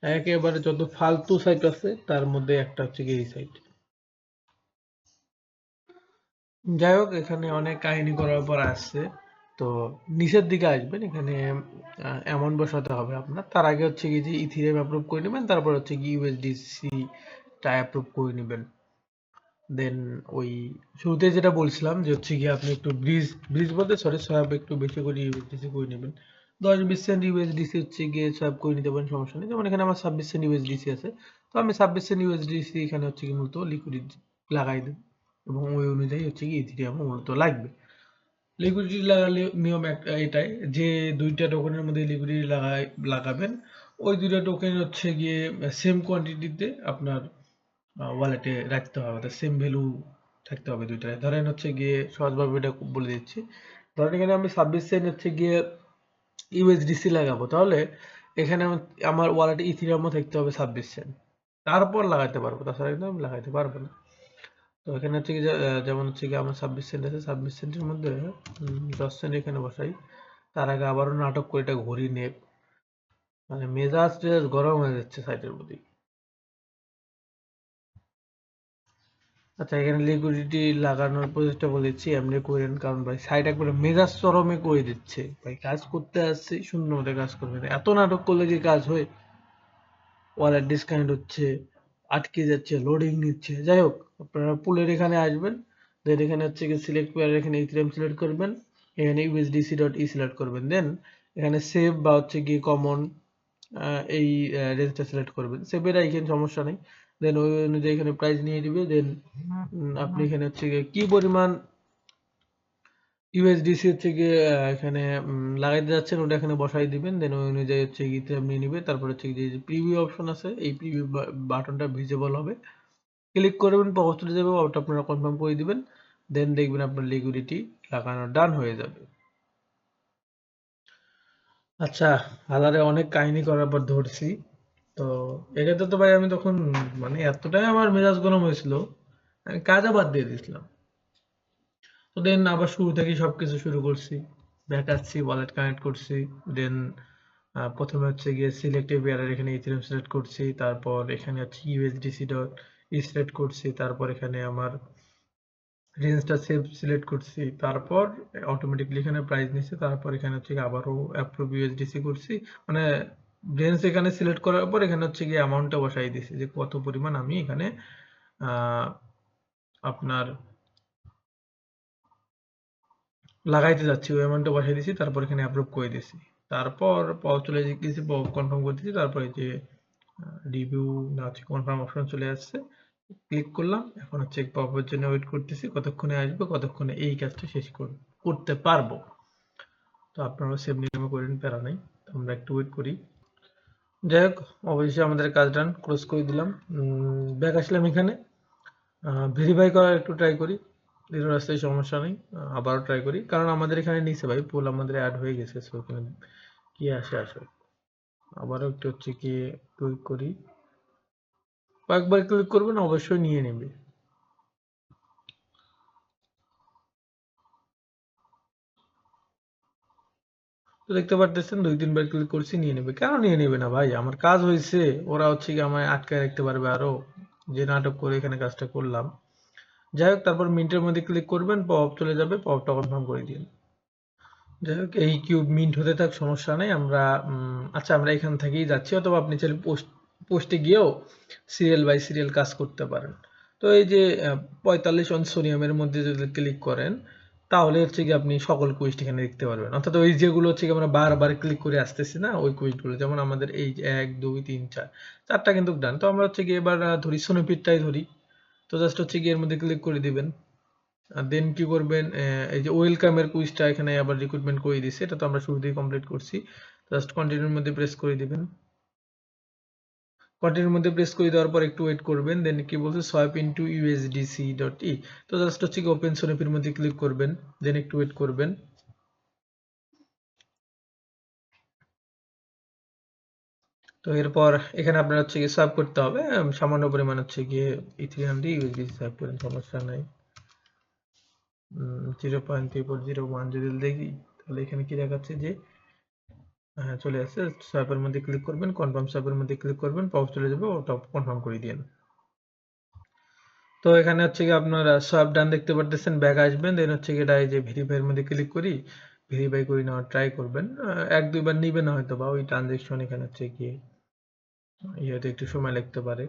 একেবারে যত ফালতু সাইট আছে তার মধ্যে একটা হচ্ছে কি এই সাইট। যাই হোক, এখানে অনেক কাহিনী করার পর আসছে। তো তো নিচের দিকে আসবেন, এখানে অ্যামাউন্ট বসাতে হবে আপনার। তার আগে হচ্ছে কি যে ইথিরিয়াম অ্যাপ্রুভ করে নেবেন, তারপর হচ্ছে কি ইউএসডিসি টা অ্যাপ্রুভ করে নেবেন। দেন ওই শুরুতে যেটা বলছিলাম যে হচ্ছে কি আপনি একটু ব্রিজ বলতে সরি সোয়াপ একটু বেশি করে ইউএসডিসি করে নেবেন। 10-20 সেন্ট ইউএসডিসি হচ্ছে গিয়ে সোয়াপ করে নিতে পারেন, সমস্যা নেই। যেমন এখানে আমার 26 সেন্ট ইউএসডিসি আছে, তো আমি 26 সেন্ট ইউএসডিসি এখানে হচ্ছে কি মূলত লিকুইডিটি লাগাই দেব, এবং ওই অনুযায়ী হচ্ছে কি ইথিরিয়াম মূলত লাগবে। লিকুইডিটি লাগালে নিয়ম এটাই যে দুইটা টোকেনের মধ্যে লিকুইডিটি লাগাবেন, ওই দুইটা টোকেন হচ্ছে গিয়ে সেম কোয়ান্টিটিতে আপনার ওয়ালেটে রাখতে হবে, অর্থাৎ সেম ভ্যালু থাকতে হবে দুইটায়। ধরেন হচ্ছে গিয়ে সহজভাবে এটা বলে দিচ্ছি, ধরেন এখানে আমি 26 সেন্ট হচ্ছে গিয়ে ইউএসডিসি লাগাবো, তাহলে এখানে আমার ওয়ালেটে ইথিরিয়ামও থাকতে হবে 26 সেন্ট, তারপর লাগাতে পারবো, তাছাড়া কিন্তু আমি লাগাইতে পারবো না। তো এখানে হচ্ছে কি যেমন হচ্ছে কি আমার 26 সেন্ট আছে, 26 সেন্টের মধ্যে 10 সেন্ট এখানে বসাই। তার আগে আবারও নাটক করে এটা ঘুরিয়ে নিয়ে মানে মেজাজ টেজাজ গরম হয়ে যাচ্ছে সাইটের প্রতি। আচ্ছা, এখানে লিকুইডিটি লাগানোর প্রসেসটা বলেছি, এমনি করেন, কারণ ভাই সাইট একবারে মেজাজ চরমে করে দিচ্ছে। ভাই কাজ করতে আসছে, শূন্য মতো কাজ করবে না, এত নাটক করলে কি কাজ হয়? ওয়ালেট ডিসকানেক্ট হচ্ছে, আটকে যাচ্ছে, লোডিং নিচ্ছে। যাই হোক, আপনারা পুলের এখানে আসবেন, দেন এখানে হচ্ছে কি সিলেক্ট পেয়ার, এখানে ইথিরিয়াম সিলেক্ট করবেন, এখানে ইউএসডিসি.ই সিলেক্ট করবেন, দেন এখানে সেভ বা হচ্ছে কি কমন এই রেঞ্জটা সিলেক্ট করবেন। সেভের আইকন সমস্যা নেই, দেন ওই অনুযায়ী এখানে প্রাইস নিয়ে দিবে। দেন আপনি এখানে হচ্ছে কি পরিমাণ ইউএসডিসি হচ্ছে গিয়ে এখানে লাগাইতে যাচ্ছেন, ওটা এখানে বসাই দিবেন। দেন ওই অনুযায়ী হচ্ছে গিয়ে ইথিরিয়াম নিয়ে নিবে। তারপর হচ্ছে যে প্রিভিউ অপশন আছে, এই প্রিভিউ বাটনটা ভিজিবল হবে, ক্লিক করবেন, পাওয়ার চলে যাবে, ওটা আপনারা কনফার্ম করে দিবেন। দেন দেখবেন আপনার লিকুইডিটি লাগানো ডান হয়ে যাবে। আচ্ছা, হালারে অনেক কাহিনী করার পর ধরছি। তো এক্ষেত্রে তো ভাই আমি তখন মানে এতটাই আমার মেজাজ গরম হয়েছিল, আমি কাজে বাদ দিয়ে দিয়েছিলাম। তো দেন আবার শুরু থেকে সবকিছু শুরু করছি, ব্যাক আসছি, ওয়ালেট কানেক্ট করছি। দেন প্রথমে হচ্ছে গিয়ে সিলেক্টিভ এয়ারের এখানে ইথিরিয়াম সিলেক্ট করছি, তারপর এখানে হচ্ছে ইউএসডিসি ডট ই সিলেক্ট করছি, তারপর এখানে আমার রেঞ্জটা সেভ সিলেক্ট করছি, তারপর অটোমেটিকলি এখানে প্রাইস নিচ্ছে, তারপর এখানে হচ্ছে গিয়ে আবারও অ্যাপ্রুভ ইউএসডিসি করছি। মানে রেঞ্জ এখানে সিলেক্ট করার পর এখানে হচ্ছে গিয়ে অ্যামাউন্টটা বসাই দিছি যে কত পরিমাণ আমি এখানে আহ, আপনার লাগাইতে যাচ্ছি, ওই অ্যামাউন্টটা বসাই দিছি, তারপর এখানে অ্যাপ্রুভ করে দিছি। তারপর পাওয়ার চলে গেছি, কনফার্ম করে দিচ্ছি, তারপরে যে রিভিউ না হচ্ছে কনফার্ম অপশন চলে আসছে, ক্লিক করলাম। এখন হচ্ছে পপের জন্য ওয়েট করতেছি, কতক্ষণে আসবে, কতক্ষণে এই কাজটা শেষ করতে পারবো। তো আপনারাও সেভ নিয়মে করেন, প্যারা নাই। তো আমরা একটু ওয়েট করি। যাই হোক, অবশ্যই আমাদের কাজ ডান, ক্লোজ করে দিলাম। ব্যাক আসলাম, এখানে ভেরিফাই করার একটু ট্রাই করি, জিরো রাস্তায় সমস্যা নেই। আবারও ট্রাই করি, কারণ আমাদের এখানে নিচে ভাই পুল আমাদের অ্যাড হয়ে গেছে, সো এখানে কি আসে আসে। আবারও একটু হচ্ছে কি ক্লিক করি, কয়েকবার ক্লিক করবেন, অবশ্যই নিয়ে নেবে। তো দেখতে পারতেছেন 2-3 বার ক্লিক করছি, নিয়ে নেবে। কেন নিয়ে নেবে না ভাই? আমার কাজ হয়েছে, ওরা হচ্ছে কি আমায় আটকায় রাখতে পারবে আরো, যে নাটক করে এখানে কাজটা করলাম। যাই হোক, তারপর মিন্টের মধ্যে ক্লিক করবেন, পপ চলে যাবে, পপটা কনফার্ম করে দিন। যাই হোক, এই কিউব মিন্ট হতে থাক, সমস্যা নেই। আমরা আচ্ছা, আমরা এখান থেকেই যাচ্ছি, অথবা আপনি চাইলে পোস্টে গিয়েও সিরিয়াল বাই সিরিয়াল কাজ করতে পারেন। তো এই যে 45 অন সোনিয়ামের মধ্যে যদি ক্লিক করেন, তাহলে হচ্ছে কি আপনি সকল কুইস্ট এখানে দেখতে পারবেন, অর্থাৎ ওই যেগুলো হচ্ছে কি আমরা বারবার ক্লিক করে আসতেছি না, ওই কুইস্টগুলো। যেমন আমাদের এই যে 1 2 3 4 চারটা কিন্তু ডান। তো আমরা হচ্ছে কি এবার ধরি সোনোপিটটাই ধরি। তো জাস্ট হচ্ছে কি এর মধ্যে ক্লিক করে দিবেন। আর দেন কি করবেন, এই যে ওয়েলকামের কুইজটা এখানে আবার রিক্রুটমেন্ট করে দিছে, এটা তো আমরা শুরুতেই কমপ্লিট করছি। জাস্ট কন্টিনিউর মধ্যে প্রেস করে দিবেন। কন্টিনিউর মধ্যে প্রেস করে দেওয়ার পর একটু ওয়েট করবেন। দেন কি বলছে, সোয়াপ ইনটু USDC.E। তো জাস্ট হচ্ছে কি ওপেন সোনিপির মধ্যে ক্লিক করবেন, দেন একটু ওয়েট করবেন। তো এরপর এখানে আপনার হচ্ছে কি সোয়াপ করতে হবে, সামান্য পরিমাণ হচ্ছে গিয়ে ইথিরিয়াম দিয়ে ইউএসডিসি সোয়াপ করেন, সমস্যা নাই। 0.3401 যদি দেখি, তাহলে এখানে কি দেখাচ্ছে যে হ্যাঁ চলে আসছে। সোয়াপের মধ্যে ক্লিক করবেন, কনফার্ম সোয়াপের মধ্যে ক্লিক করবেন, পাউচ চলে যাবে, ওটা কনফার্ম করে দিন। তো এখানে হচ্ছে কি আপনার সোয়াপ ডান দেখতে পারতেছেন, ব্যাক আসবেন, দেন হচ্ছে কি এটা এই যে ভেরিফাইয়ের মধ্যে ক্লিক করি। ভেরিফাই করে নেওয়ার ট্রাই করবেন। 1-2 বার নিবে না হয়তো, বা ওই ট্রানজেকশন এখানে হচ্ছে কি ইয়েতে একটু সময় লাগতে পারে।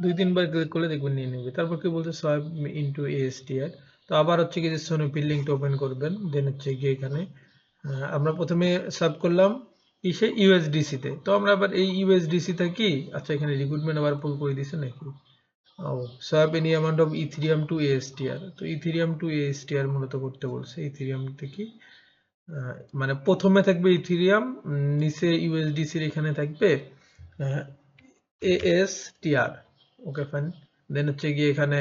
2-3 বার ক্লিক করলে দেখবেন নিয়ে নেবে। তারপর কি বলছে সোয়াইপ ইনটু ASTR। তো আবার হচ্ছে কি যে সোনিপির লিঙ্কটা ওপেন করবেন, দেন হচ্ছে কি এখানে আমরা প্রথমে সার্ভ করলাম কিসে, ইউএসডিসি তে। তো আমরা আবার এই ইউএসডিসি টা কি, আচ্ছা এখানে রিক্রুটমেন্ট আবার পুল করে দিছে নাকি, ও swap any amount of Ethereum to ASTR। তো ইথেরিয়াম টু ASTR মূলত করতে বলছে। ইথেরিয়াম থেকে মানে প্রথমে থাকবে ইথেরিয়াম, নিচে ইউএসডিসির এখানে থাকবে ASTR। Okay fine. দেন হচ্ছে গিয়ে এখানে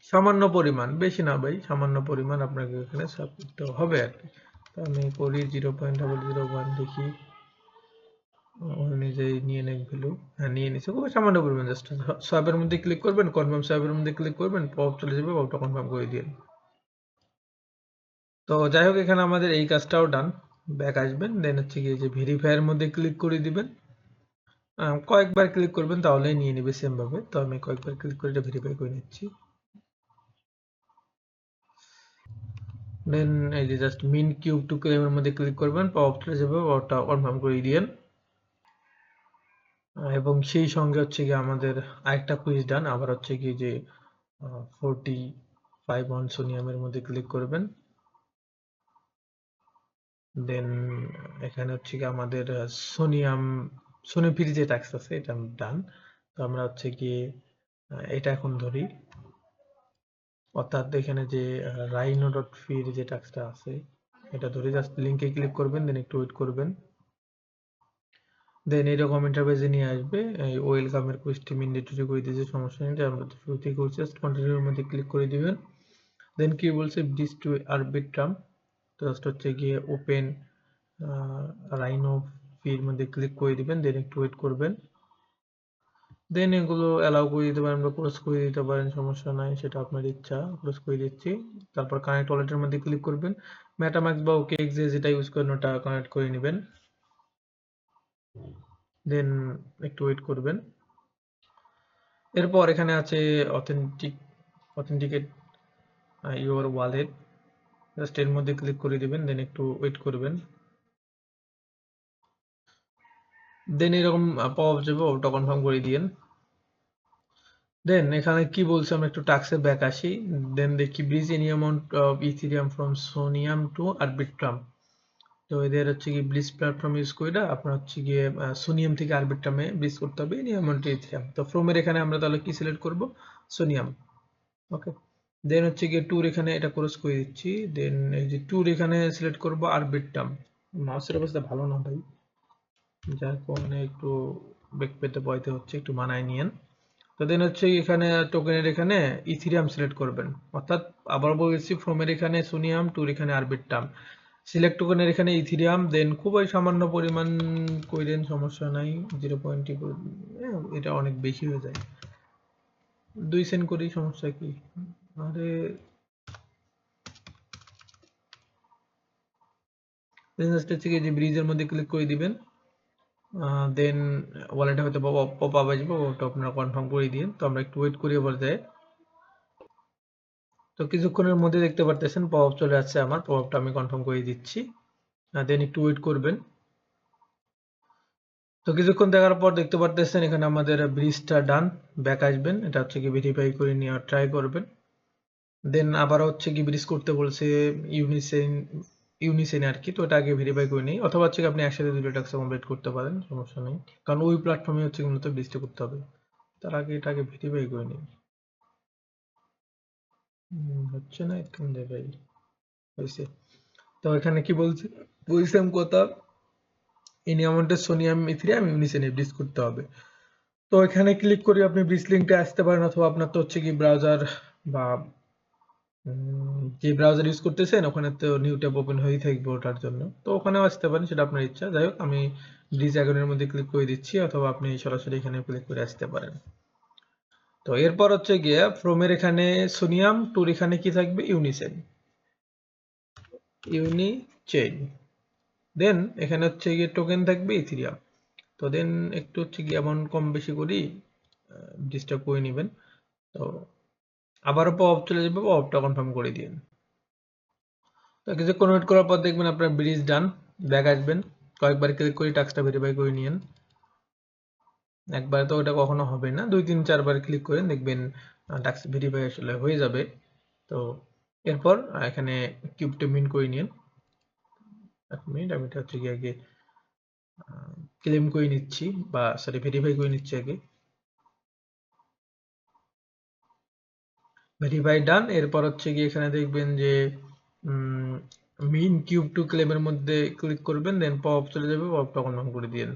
সামান্য পরিমাণ, বেশি না ভাই, সামান্য পরিমাণ আপনাকে এখানে সাব করতে হবে আর কি। তো আমি করি 0.001 দেখি অনুযায়ী নিয়ে নেক ভ্যালু। হ্যাঁ নিয়ে নিচ্ছে, খুব সামান্য পরিমাণ, জাস্ট সোয়াপের মধ্যে ক্লিক করবেন, কনফার্ম সোয়াপের মধ্যে ক্লিক করবেন, পপ চলে যাবে, পপটা কনফার্ম করে দিন। তো যাই হোক এখানে আমাদের এই কাজটাও ডান। ব্যাক আসবেন, দেন হচ্ছে গিয়ে যে ভেরিফাইয়ের মধ্যে ক্লিক করে দিবেন। কয়েকবার ক্লিক করবেন তাহলেই নিয়ে নেবে সেম ভাবে। তো আমি কয়েকবার ক্লিক করে এটা ভেরিফাই করে নিচ্ছি। দেন এই যে জাস্ট মিন কিউব টু ক্লেমের মধ্যে ক্লিক করবেন, পপ চলে যাবে, পপটা কনফার্ম করে দিন। এবং সেই সঙ্গে হচ্ছে গিয়ে আমাদের আরেকটা কুইজ ডান। আবার হচ্ছে কি যে 45 অন সোনিয়ামের মধ্যে ক্লিক করবেন, দেন এখানে হচ্ছে কি আমাদের সোনিয়াম সোনিফির যে ট্যাক্স আছে এটা ডান। তো আমরা হচ্ছে কি এটা এখন ধরি, অর্থাৎ এখানে যে রাইনো ডট ফির যে ট্যাক্সটা আছে এটা ধরে জাস্ট লিঙ্কে ক্লিক করবেন, দেন একটু ওয়েট করবেন। দেন এরকম ইন্টারফেসে নিয়ে আসবে, এই ওয়েলকামের কোয়েশ্চেন ম্যান্ডেটরি করে দিয়েছে, সমস্যা নেই, আমরা তো শুরু থেকে করছি। জাস্ট কন্টিনিউর মধ্যে ক্লিক করে দিবেন। দেন কি বলছে ব্রিজ টু আরবিট্রাম, তো জাস্ট হচ্ছে গিয়ে ওপেন রাইনো ফির মধ্যে ক্লিক করে দিবেন, দেন একটু ওয়েট করবেন। দেন এগুলো অ্যালাউ করে দিতে পারেন বা ক্লোজ করে দিতে পারেন, সমস্যা নাই, সেটা আপনার ইচ্ছা। ক্লোজ করে দিচ্ছি। তারপর কানেক্ট ওয়ালেটের মধ্যে ক্লিক করবেন, মেটামাস্ক বা OKX যেটা ইউজ করেন ওটা কানেক্ট করে নেবেন। দেন একটু ওয়েট করবেন। এরপর এখানে আছে অথেন্টিকেট ইউর ওয়ালেট, জাস্ট এর মধ্যে ক্লিক করে দিবেন, দেন একটু ওয়েট করবেন। দেন এরকম পপ যাবে, ওটা কনফার্ম করে দিয়েন। দেন এখানে কি বলছে, আমরা একটু টাস্কে ব্যাক আসি। দেন দেখি bridge any amount of Ethereum from Soneium to Arbitrum. তো এদের হচ্ছে কি ব্রিজ প্ল্যাটফর্ম ইউজ করে আপনার হচ্ছে গিয়ে সোনিয়াম থেকে আরবিট্রামে ব্রিজ করতে হবে এনি অ্যামাউন্ট ইথেরিয়াম। তো ফ্রমের এখানে আমরা তাহলে কি সিলেক্ট করব, সোনিয়াম। ওকে। দেন হচ্ছে গিয়ে ট্যুর এখানে এটা ক্রস করে দিচ্ছি। দেন এই যে ট্যুর এখানে সিলেক্ট করব আরবিট্রাম। মাউসের অবস্থা ভালো না ভাই, যার কারণে একটু বেগ পেতে বইতে হচ্ছে, একটু মানায় নিয়েন। তো দেন হচ্ছে এখানে টোকেনের এখানে ইথেরিয়াম সিলেক্ট করবেন, অর্থাৎ আবার বলছি ফ্রমের এখানে সোনিয়াম, টুর এখানে আরবিট্রাম, সিলেক্ট টোকেনের এখানে ইথেরিয়াম। দেন খুবই সামান্য পরিমাণ কইরেন, সমস্যা নাই, 0.2, এটা অনেক বেশি হয়ে যায়, 2 সেন্ট করি, সমস্যা কি। আরে দেন জাস্ট হচ্ছে কি যে ব্রিজের মধ্যে ক্লিক করে দিবেন। দেন ওয়ালেটে হয়তো পপ আপ আসবে, ওটা আপনারা কনফার্ম করে দিন। তো আমরা একটু ওয়েট করি আবার যায়। তো কিছুক্ষণের মধ্যে দেখতে পারতেছেন পপ আপ চলে আসছে, আমার পপ আপটা আমি কনফার্ম করে দিচ্ছি। দেন একটু ওয়েট করবেন। তো কিছুক্ষণ দেখার পর দেখতে পারতেছেন এখানে আমাদের ব্রিজটা ডান। ব্যাক আসবেন, এটা হচ্ছে কি ভেরিফাই করে নেওয়ার ট্রাই করবেন। দেন আবার হচ্ছে কি ব্রিজ করতে বলছে ইউনিসেন, ইউনিসেন আর কি। তো এটা আগে ভেরিফাই করে নিই, অথবা হচ্ছে কি আপনি একসাথে দুটো টাস্ক কমপ্লিট করতে পারেন, সমস্যা নেই, কারণ ওই প্ল্যাটফর্মে হচ্ছে মূলত ব্রিজটা করতে হবে। তার আগে এটাকে ভেরিফাই করে নিই। হচ্ছে না এখান ভাই, হয়েছে। তো এখানে কি বলছে, বলছিলাম কথা, এই নিয়মটা সোনিয়াম ইথেরিয়াম ইউনিসেনে ব্রিজ করতে হবে। তো এখানে ক্লিক করে আপনি ব্রিজ লিঙ্কটা আসতে পারেন, অথবা আপনার তো হচ্ছে কি ব্রাউজার বা যে ব্রাউজার ইউজ করতেছেন ওখানে তো নিউ ট্যাব ওপেন হয়েই থাকবে ওটার জন্য, তো ওখানেও আসতে পারেন, সেটা আপনার ইচ্ছা। যাই হোক আমি ব্রিজ আইকনের মধ্যে ক্লিক করে দিচ্ছি, অথবা আপনি সরাসরি এখানে ক্লিক করে আসতে পারেন। তো এরপর হচ্ছে গিয়ে ফ্রমের এখানে সোনিয়াম, টুর এখানে কি থাকবে, ইউনিসেন, ইউনিচেইন। দেন এখানে হচ্ছে গিয়ে টোকেন থাকবে ইথেরিয়াম। তো দেন একটু হচ্ছে গিয়ে অ্যামাউন্ট কম বেশি করি ব্রিজটা করে নেবেন। তো আবারও পপ চলে যাবে, পপটা কনফার্ম করে দিন। তো কিছুক্ষণ ওয়েট করার পর দেখবেন আপনার ব্রিজ ডান। ব্যাক আসবেন, কয়েকবার ক্লিক করে টাস্কটা ভেরিফাই করে নিন। একবার তো ওটা কখনো হবে না, 2-3-4 বার ক্লিক করেন, দেখবেন টাস্ক ভেরিফাই আসলে হয়ে যাবে। তো এরপর এখানে কিউবটা মিন করে নিন। 1 মিনিট, আমি এটা হচ্ছে গিয়ে আগে ক্লেম করে নিচ্ছি, বা সরি ভেরিফাই করে নিচ্ছি আগে। ভেরিফাই ডান। এরপর হচ্ছে গিয়ে এখানে দেখবেন যে মিন কিউব টু ক্লেমের মধ্যে ক্লিক করবেন, দেন পপ চলে যাবে, পপটা কনফার্ম করে দিন।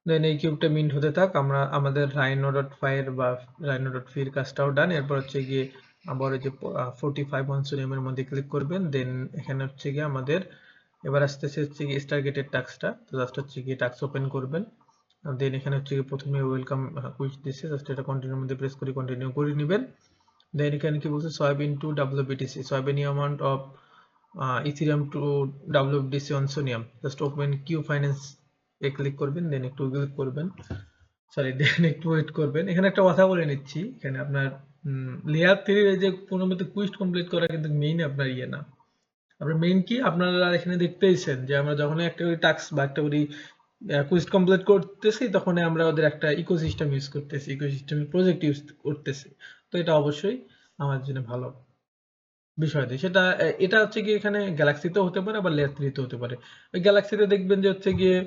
দেন এই কিউবটা মিন্ট হতে থাক, আমরা আমাদের rhino.py বা rhino.py এর কাজটাও ডান। এরপর হচ্ছে গিয়ে আবার ওই যে 45 মনসুনিয়াম এর মধ্যে ক্লিক করবেন, দেন এখানে হচ্ছে গিয়ে আমাদের এবার আসতেছে হচ্ছে গিয়ে স্টারগেটের টাস্কটা। তো জাস্ট হচ্ছে গিয়ে টাস্ক ওপেন করবেন, দেন এখানে হচ্ছে গিয়ে প্রথমে ওয়েলকাম কুইজ দিচ্ছে, জাস্ট এটা কন্টিনিউর মধ্যে প্রেস করে কন্টিনিউ করে নেবেন। দেন এখানে কি বলছে, swap into WBTC, swap any amount of Ethereum to WBTC on Soneium, just open Q finance এ ক্লিক করবেন, দেন একটু ক্লিক করবেন, সরি দেন একটু ওয়েট করবেন। এখানে একটা কথা বলে নিচ্ছি, এখানে আপনার লেয়ার 3 এর যে কোনো মতে কুইজ কমপ্লিট করা কিন্তু মেইন আপনার ইয়ে না। আপনার মেইন কি, আপনারা এখানে দেখতেইছেন যে আমরা যখন একটা করে টাস্ক বা একটা করে কুইজ কমপ্লিট করতেছি, তখন আমরা ওদের একটা ইকোসিস্টেম ইউজ করতেছি, ইকোসিস্টেম প্রজেক্ট ইউজ করতেছি। তো এটা অবশ্যই আমার জন্য ভালো বিষয় দেয় সেটা। এটা হচ্ছে গিয়ে এখানে গ্যালাক্সিতেও হতে পারে, আবার লেয়ার 3 তেও হতে পারে। ওই গ্যালাক্সিতে দেখবেন যে হচ্ছে গিয়ে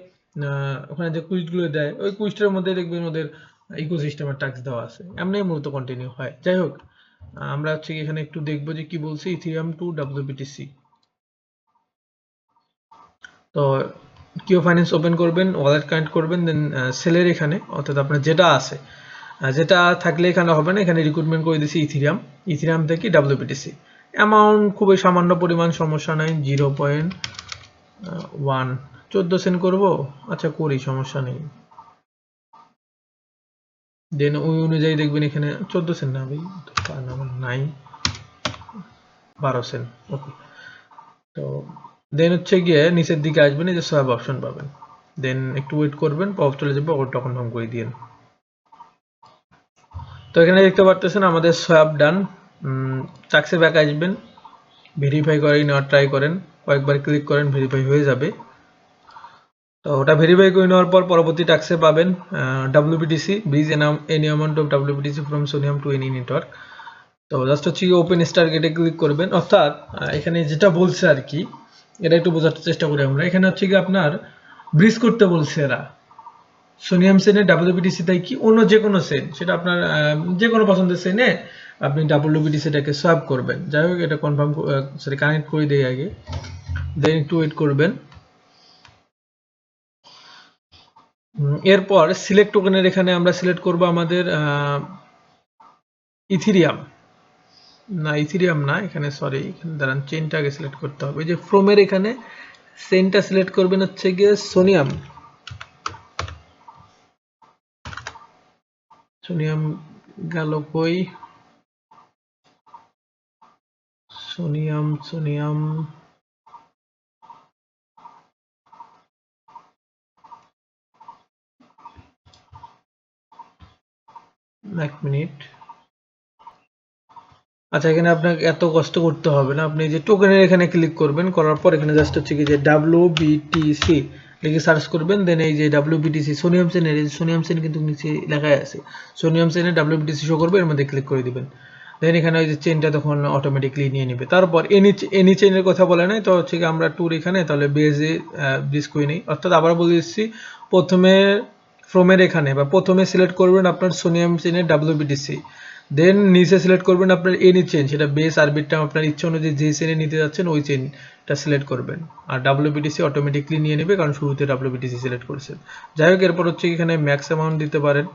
ওখানে যে কুইজগুলো দেয়, ওই কুইজটার মধ্যে দেখবেন ওদের ইকোসিস্টেমের টাস্ক দেওয়া আছে, এমনি মূলত কন্টিনিউ হয়। যাই হোক, আমরা হচ্ছে গিয়ে এখানে একটু দেখবো যে কি বলছে, ইথিরিয়াম টু WBTC। তো কিউ ফাইন্যান্স ওপেন করবেন, ওয়ালেট কানেক্ট করবেন, দেন সেলের এখানে অর্থাৎ আপনার যেটা আছে, যেটা থাকলে এখানে হবে না, এখানে রিক্রুটমেন্ট করে দিছি ইথিরিয়াম, ইথিরিয়াম থেকে WBTC। অ্যামাউন্ট খুবই সামান্য পরিমাণ, সমস্যা নাই, 0.1 14 সেন্ট করবো, আচ্ছা করি, সমস্যা নেই। দেন ওই অনুযায়ী দেখবেন এখানে 14 সেন্ট না ভাই, নাই 12 সেন্ট, ওকে। তো দেন হচ্ছে গিয়ে নিচের দিকে আসবেন, এই যে সোয়াব অপশন পাবেন, দেন একটু ওয়েট করবেন, পপ চলে যাবে, ওটা কনফার্ম করে দিন। তো এখানে দেখতে পারতেছেন আমাদের সোয়াব ডান। টাক্সে ব্যাক আসবেন, ভেরিফাই করে নেওয়ার ট্রাই করেন, কয়েকবার ক্লিক করেন, ভেরিফাই হয়ে যাবে। তো ওটা ভেরিফাই করে নেওয়ার পর পরবর্তী টাক্সে পাবেন WBTC, bridge any amount of WBTC from Soneium to any network. তো জাস্ট হচ্ছে ওপেন স্টার গেটে ক্লিক করবেন, অর্থাৎ এখানে যেটা বলছে আর কি, এটা একটু বোঝার চেষ্টা করি আমরা। এখানে হচ্ছে কি আপনার ব্রিজ করতে বলছে এরা, সোনিয়াম সেনের WBTC তাই কি অন্য যে কোনো সেন, সেটা আপনার যে কোনো পছন্দের সেনে আপনি WBTCটাকে সোয়াপ করবেন। যাই হোক, এটা কনফার্ম সরি কানেক্ট করে দেই আগে, দেন একটু ওয়েট করবেন। এরপর সিলেক্ট টোকেনের এখানে আমরা সিলেক্ট করব আমাদের ইথিরিয়াম, না ইথিরিয়াম না, এখানে সরি, এখানে দাঁড়ান, চেনটা আগে সিলেক্ট করতে হবে। যে ফ্রমের এখানে চেনটা সিলেক্ট করবেন হচ্ছে গিয়ে সোনিয়াম, সোনিয়াম গেল কই, সোনিয়াম সোনিয়াম এক মিনিট। আচ্ছা, এখানে আপনাকে এত কষ্ট করতে হবে না, আপনি যে টোকেনের এখানে ক্লিক করবেন, করার পর এখানে জাস্ট হচ্ছে কি যে WBTC লিখে সার্চ করবেন, দেন এই যে WBTC সোনিয়াম সেনের, এই সোনিয়াম সেন কিন্তু নিচে লেখাই আছে, সোনিয়াম সেনের WBTC শো করবে, এর মধ্যে ক্লিক করে দিবেন। দেন এখানে ওই যে চেনটা তখন অটোমেটিকলি নিয়ে নেবে। তারপর এনি চেনের কথা বলে নাই, তো হচ্ছে কি আমরা ট্যুর এখানে তাহলে বেজে ব্রিজ করে নিই, অর্থাৎ আবার বলে দিচ্ছি, প্রথমে ফ্রমের এখানে বা প্রথমে সিলেক্ট করবেন আপনার সোনিয়াম চেনের WBTC, দেন নিচে সিলেক্ট করবেন আপনার এনি চেন, সেটা বেস আর বিটটা আপনার ইচ্ছা অনুযায়ী যে চেনে নিতে যাচ্ছেন ওই চেনটা সিলেক্ট করবেন, আর WBTC অটোমেটিকলি নিয়ে নেবে, কারণ শুরুতে WBTC সিলেক্ট করেছেন। যাই হোক, এরপর হচ্ছে এখানে ম্যাক্স অ্যামাউন্ট দিতে পারেন,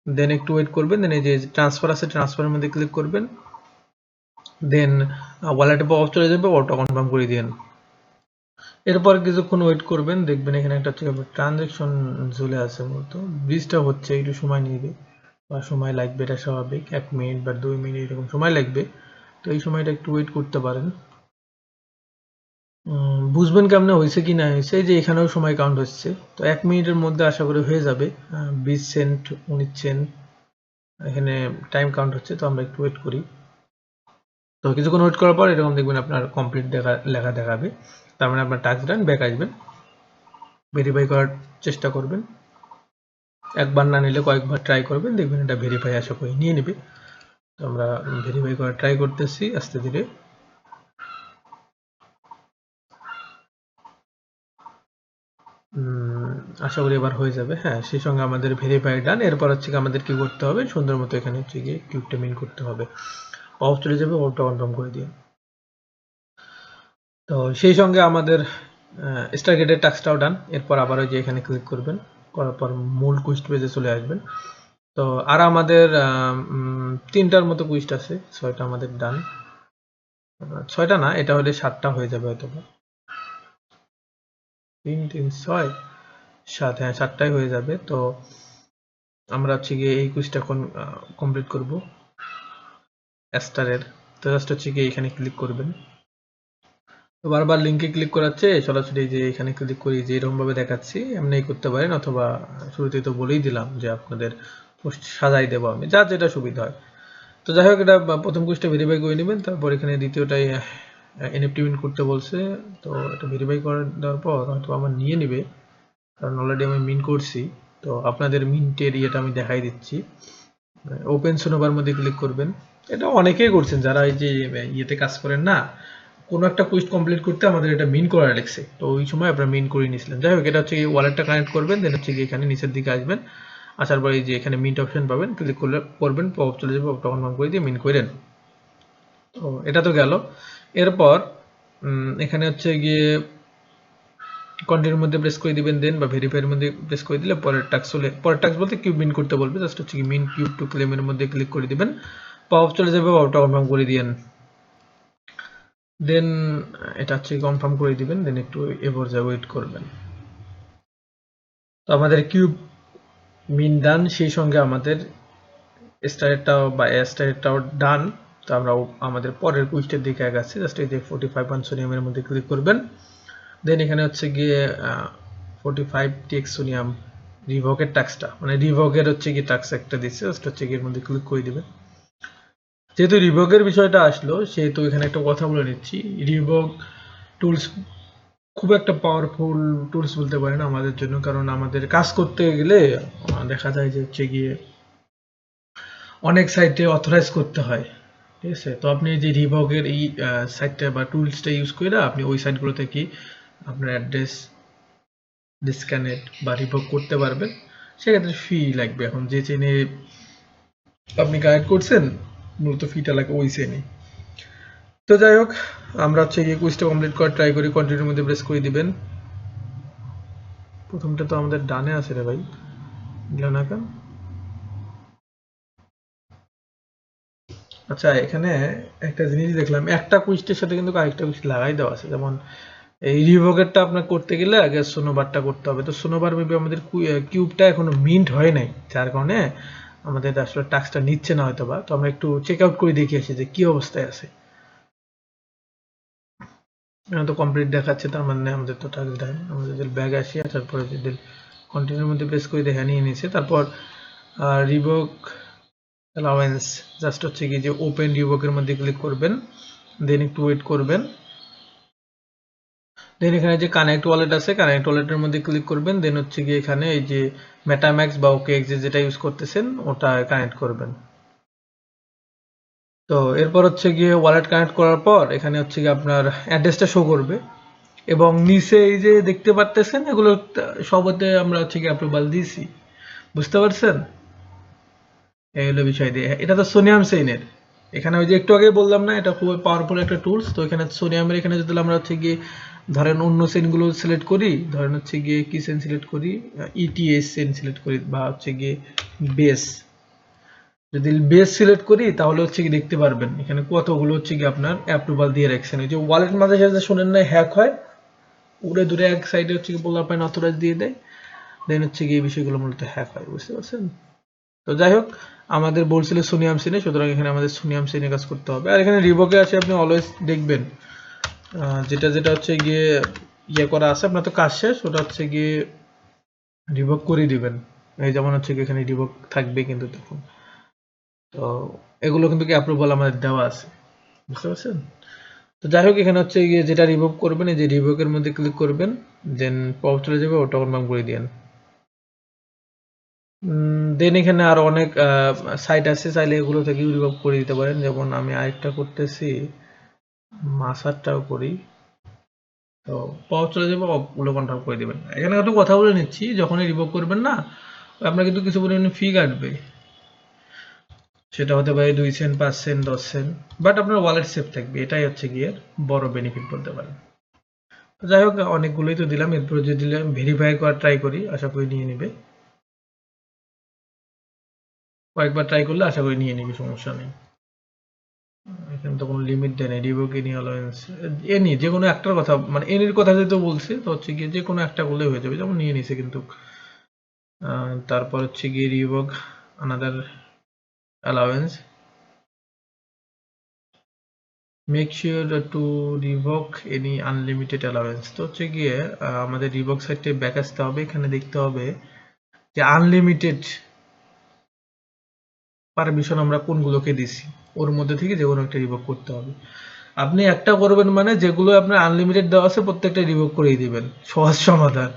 দেন একটু ওয়েট করবেন, দেন এই যে ট্রান্সফার আছে, ট্রান্সফারের মধ্যে ক্লিক করবেন, দেন ওয়ালেটে পপ চলে যাবে, ওটা কনফার্ম করে দিন। এরপর কিছুক্ষণ ওয়েট করবেন, দেখবেন এখানে একটা ট্রানজ্যাকশন চলে আসে, মূলত ব্রিজটা হচ্ছে, একটু সময় নিবে বা সময় লাগবে, এটা স্বাভাবিক, 1 মিনিট বা 2 মিনিট এরকম সময় লাগবে। তো এই সময়টা একটু ওয়েট করতে পারেন। বুঝবেন কেমনে হয়েছে কি না হয়েছে, যে এখানেও সময় কাউন্ট হচ্ছে, তো 1 মিনিটের মধ্যে আশা করি হয়ে যাবে। 20 সেন্ট 19 সেন্ট এখানে টাইম কাউন্ট হচ্ছে, তো আমরা একটু ওয়েট করি। তো কিছুক্ষণ ওয়েট করার পর এরকম দেখবেন আপনার কমপ্লিট লেখা দেখাবে, তার মানে আপনার টাস্ক ডান। ব্যাক আসবেন, ভেরিফাই করার চেষ্টা করবেন, একবার না নিলে কয়েকবার ট্রাই করবেন, দেখবেন এটা ভেরিফাই আশা করি নিয়ে নেবে। তো আমরা ভেরিফাই করার ট্রাই করতেছি আস্তে ধীরে। আশা করি এবার হয়ে যাবে। হ্যাঁ, সেই সঙ্গে আমাদের ভেরিফাই ডান। এরপর হচ্ছে আমাদের কি করতে হবে, সুন্দর মতো এখানে হচ্ছে গিয়ে কিউবটা মিন করতে হবে। অফ চলে যাবে, অফটা কনফার্ম করে দিয়ে। তো সেই সঙ্গে আমাদের স্টারগেটের টাস্কটাও ডান। এরপর আবার ওই যে এখানে ক্লিক করবেন, করার পর মূল কুইস্ট পেজে চলে আসবেন। তো আর আমাদের 3টার মতো কুইস্ট আছে, 6টা আমাদের ডান। 6টা না, এটা হলে 7টা হয়ে যাবে হয়তো। 3 3 6 7, হ্যাঁ 7টাই হয়ে যাবে। তো আমরা হচ্ছে গিয়ে এই কুইজটা এখন কমপ্লিট করব স্টারের। তো জাস্ট হচ্ছে গিয়ে এখানে ক্লিক করবেন। তো বারবার লিঙ্কে ক্লিক করাচ্ছে, সরাসরি যে এখানে ক্লিক করি যে এরকম ভাবে দেখাচ্ছি এমনি করতে পারেন, অথবা শুরুতেই তো বলেই দিলাম যে আপনাদের পোস্ট সাজাই দেবো আমি, যার যেটা সুবিধা হয়। তো যাই হোক, এটা প্রথম কুইজটা ভেরিফাই করে নেবেন, তারপর এখানে দ্বিতীয়টাই এনএফটি মিন্ট করতে বলছে। তো এটা ভেরিফাই করে দেওয়ার পর হয়তো আমার নিয়ে নেবে, কারণ অলরেডি আমি মিন করছি। তো আপনাদের মিন্টের ইয়েটা আমি দেখাই দিচ্ছি। ওপেন সোনোবার মধ্যে ক্লিক করবেন। এটা অনেকেই করছেন যারা এই যে ইয়েতে কাজ করেন না, কোনো একটা কুইজ কমপ্লিট করতে আমাদের এটা মিন করা লাগছে, তো ওই সময় আপনারা মিন করে নিয়েছিলেন। যাই হোক, এটা হচ্ছে ওয়ালেটটা কানেক্ট করবেন, দেন হচ্ছে এখানে নিচের দিকে আসবেন, আসার পরে যে এখানে মিন্ট অপশন পাবেন, ক্লিক করবেন, পপ চলে যাবে, পপটা কনফার্ম করে দিয়ে মিন করেন। তো এটা তো গেল। এরপর এখানে হচ্ছে গিয়ে কন্টিনিউর মধ্যে প্রেস করে দিবেন, দেন বা ভেরিফাইয়ের মধ্যে প্রেস করে দিলে পরের টাস্ক চলে, পরের টাস্ক বলতে কিউব মিন করতে বলবে, জাস্ট হচ্ছে কি মিন কিউব টু ক্লেমের মধ্যে ক্লিক করে দিবেন, পপ চলে যাবে, পপটা কনফার্ম করে দিয়েন। দেন এটা হচ্ছে কনফার্ম করে দিবেন, দেন একটু এ পর্যায়ে ওয়েট করবেন। তো আমাদের কিউব মিন ডান, সেই সঙ্গে আমাদের স্টারেরটাও বা স্টারেরটাও ডান। তো আমরা আমাদের পরের কুইজটার দিকে আগাচ্ছি, জাস্ট এই যে 45 পানসোনিয়ামের মধ্যে ক্লিক করবেন, দেন এখানে হচ্ছে গিয়ে 45 টেক্সোনিয়াম রিভোকের টাস্কটা, মানে রিভোকের হচ্ছে কি টাস্ক একটা দিচ্ছে, জাস্ট হচ্ছে এর মধ্যে ক্লিক করে দিবেন। যেহেতু রিভোকের বিষয়টা আসলো, সেহেতু এখানে একটা কথা বলে নিচ্ছি। রিভোক টুলস খুব একটা পাওয়ারফুল টুলস বলতে পারেন আমাদের জন্য, কারণ আমাদের কাজ করতে গেলে দেখা যায় যে হচ্ছে গিয়ে অনেক সাইটে অথরাইজ করতে হয়, ঠিক আছে। তো আপনি যে রিভোকের এই সাইটটা বা টুলসটা ইউজ করে আপনি ওই সাইটগুলো থেকে আপনার অ্যাড্রেস ডিসকানেক্ট বা রিভোক করতে পারবেন। সেক্ষেত্রে ফি লাগবে, এখন যে চেনে আপনি কানেক্ট করছেন মূলত ফিটা লাগে ওই চেনে। তো যাই হোক, আমরা হচ্ছে গিয়ে কুইজটা কমপ্লিট করার ট্রাই করি, কন্টিনিউর মধ্যে প্রেস করে দিবেন। প্রথমটা তো আমাদের ডানে আছে রে ভাই, দিল না কেন? আচ্ছা, এখানে একটা জিনিস দেখলাম, একটা কুইজটের সাথে কিন্তু আরেকটা কুইজ লাগাই দেওয়া আছে। যেমন এই রিভোকেরটা আপনার করতে গেলে আগে সোনোবারটা করতে হবে, তো সোনোবার মেবি আমাদের কিউবটা এখনো মিন্ট হয় নাই, যার কারণে আমাদের আসলে টাস্কটা নিচ্ছে না হয়তো বা। তো আমরা একটু চেক আউট করে দেখে আসি যে কি অবস্থায় আছে। তো কমপ্লিট দেখাচ্ছে, তার মানে আমাদের তো টাস্ক ডান। আমরা যদি ব্যাগ আসি, আসার পরে যদি কন্টিনিউর মধ্যে প্রেস করে দেখে নিয়ে নিয়েছে, তারপর রিভোক অ্যালাওয়েন্স, জাস্ট হচ্ছে কি যে ওপেন রিভোকের মধ্যে ক্লিক করবেন, দেন একটু ওয়েট করবেন, দেন এখানে যে কানেক্ট ওয়ালেট আছে, কানেক্ট ওয়ালেটের মধ্যে ক্লিক করবেন, দেন হচ্ছে গিয়ে এখানে এই যে মেটাম্যাক্স বা ওকেএক্স যেটা ইউজ করতেছেন ওটা কানেক্ট করবেন। তো এরপর হচ্ছে গিয়ে ওয়ালেট কানেক্ট করার পর এখানে হচ্ছে গিয়ে আপনার অ্যাড্রেসটা শো করবে, এবং নিচে এই যে দেখতে পারতেছেন এগুলো সবতে আমরা হচ্ছে গিয়ে অ্যাপ্রুভাল দিয়েছি, বুঝতে পারছেন? এই হলো বিষয় দিয়ে। এটা তো সোনিয়াম সেইনের, এখানে ওই যে একটু আগে বললাম না এটা খুবই পাওয়ারফুল একটা টুলস। তো এখানে সোনিয়ামের এখানে যদি আমরা হচ্ছে গিয়ে ধরেন অন্য সেনগুলো সিলেক্ট করি, ধরেন হচ্ছে গিয়ে কি সেন সিলেক্ট করি, ইটিএস সেন সিলেক্ট করি, বা হচ্ছে গিয়ে বেস, যদি বেস সিলেক্ট করি তাহলে হচ্ছে কি দেখতে পারবেন এখানে কতগুলো হচ্ছে কি আপনার অ্যাপ্রুভাল দিয়ে রাখছেন। এই যে ওয়ালেট মাঝে সাথে শোনেন না হ্যাক হয়, উড়ে দূরে এক সাইডে হচ্ছে কি বললাম আপনার অথরাইজ দিয়ে দেয়, দেন হচ্ছে কি এই বিষয়গুলো মূলত হ্যাক হয়, বুঝতে পারছেন? তো যাই হোক, আমাদের বলছিল সোনিয়াম সিনে, সুতরাং এখানে আমাদের সোনিয়াম সিনে কাজ করতে হবে। আর এখানে রিভোকে আসে আপনি অলওয়েজ দেখবেন যেটা যেটা হচ্ছে গিয়ে ইয়ে করা আছে আপনার তো কাজ শেষ, ওটা হচ্ছে গিয়ে রিভোক করে দিবেন। এই যেমন হচ্ছে এখানে রিভোক থাকবে কিন্তু তখন তো এগুলো কিন্তু কি অ্যাপ্রুভাল আমাদের দেওয়া আছে, বুঝতে পারছেন? তো যাই হোক, এখানে হচ্ছে গিয়ে যেটা রিভোক করবেন, এই যে রিভোকের মধ্যে ক্লিক করবেন, দেন পপ চলে যাবে, ওটা কনফার্ম করে দিয়েন। দেন এখানে আরো অনেক সাইট আছে, চাইলে এগুলো থেকে রিভোক করে দিতে পারেন। যেমন আমি আরেকটা করতেছি, মাসারটাও করি। তো পপ চলে যাবে, ওগুলো কনফার্ম করে দিবেন। এখানে একটু কথা বলে নিচ্ছি, যখনই রিভোক করবেন না, আপনার কিন্তু কিছু পরিমাণে ফি কাটবে। সেটা হতে পারে 2 সেন্ট, 5 সেন্ট, 10 সেন্ট, বাট আপনার ওয়ালেট সেফ থাকবে, এটাই হচ্ছে গিয়ে বড় বেনিফিট বলতে পারেন। তো যাই হোক, অনেকগুলোই তো দিলাম, এরপরে যদি দিলাম ভেরিফাই করা ট্রাই করি, আশা করি নিয়ে নিবে। কয়েকবার ট্রাই করলে আশা করি নিয়ে নিবে, সমস্যা নেই। এখানে তো কোনো লিমিট দেয় নাই, রিভোক এনি অ্যালাউয়েন্স, এনি যে কোনো একটার কথা, মানে এনির কথা যেহেতু বলছে, তো হচ্ছে গিয়ে যে কোনো একটা করলে হয়ে যাবে, যেমন নিয়ে নিছে কিন্তু। তারপর হচ্ছে গিয়ে revoke another allowance, make sure to revoke any unlimited allowance. তো হচ্ছে গিয়ে আমাদের রিভোক সাইটে ব্যাক আসতে হবে, এখানে দেখতে হবে যে আনলিমিটেড পারমিশন আমরা কোনগুলোকে দিছি, ওর মধ্যে থেকে যে কোনো একটা রিভোক করতে হবে। আপনি একটা করবেন মানে যেগুলো আপনার আনলিমিটেড দেওয়া আছে প্রত্যেকটা রিভোক করেই দিবেন, সহজ সমাধান।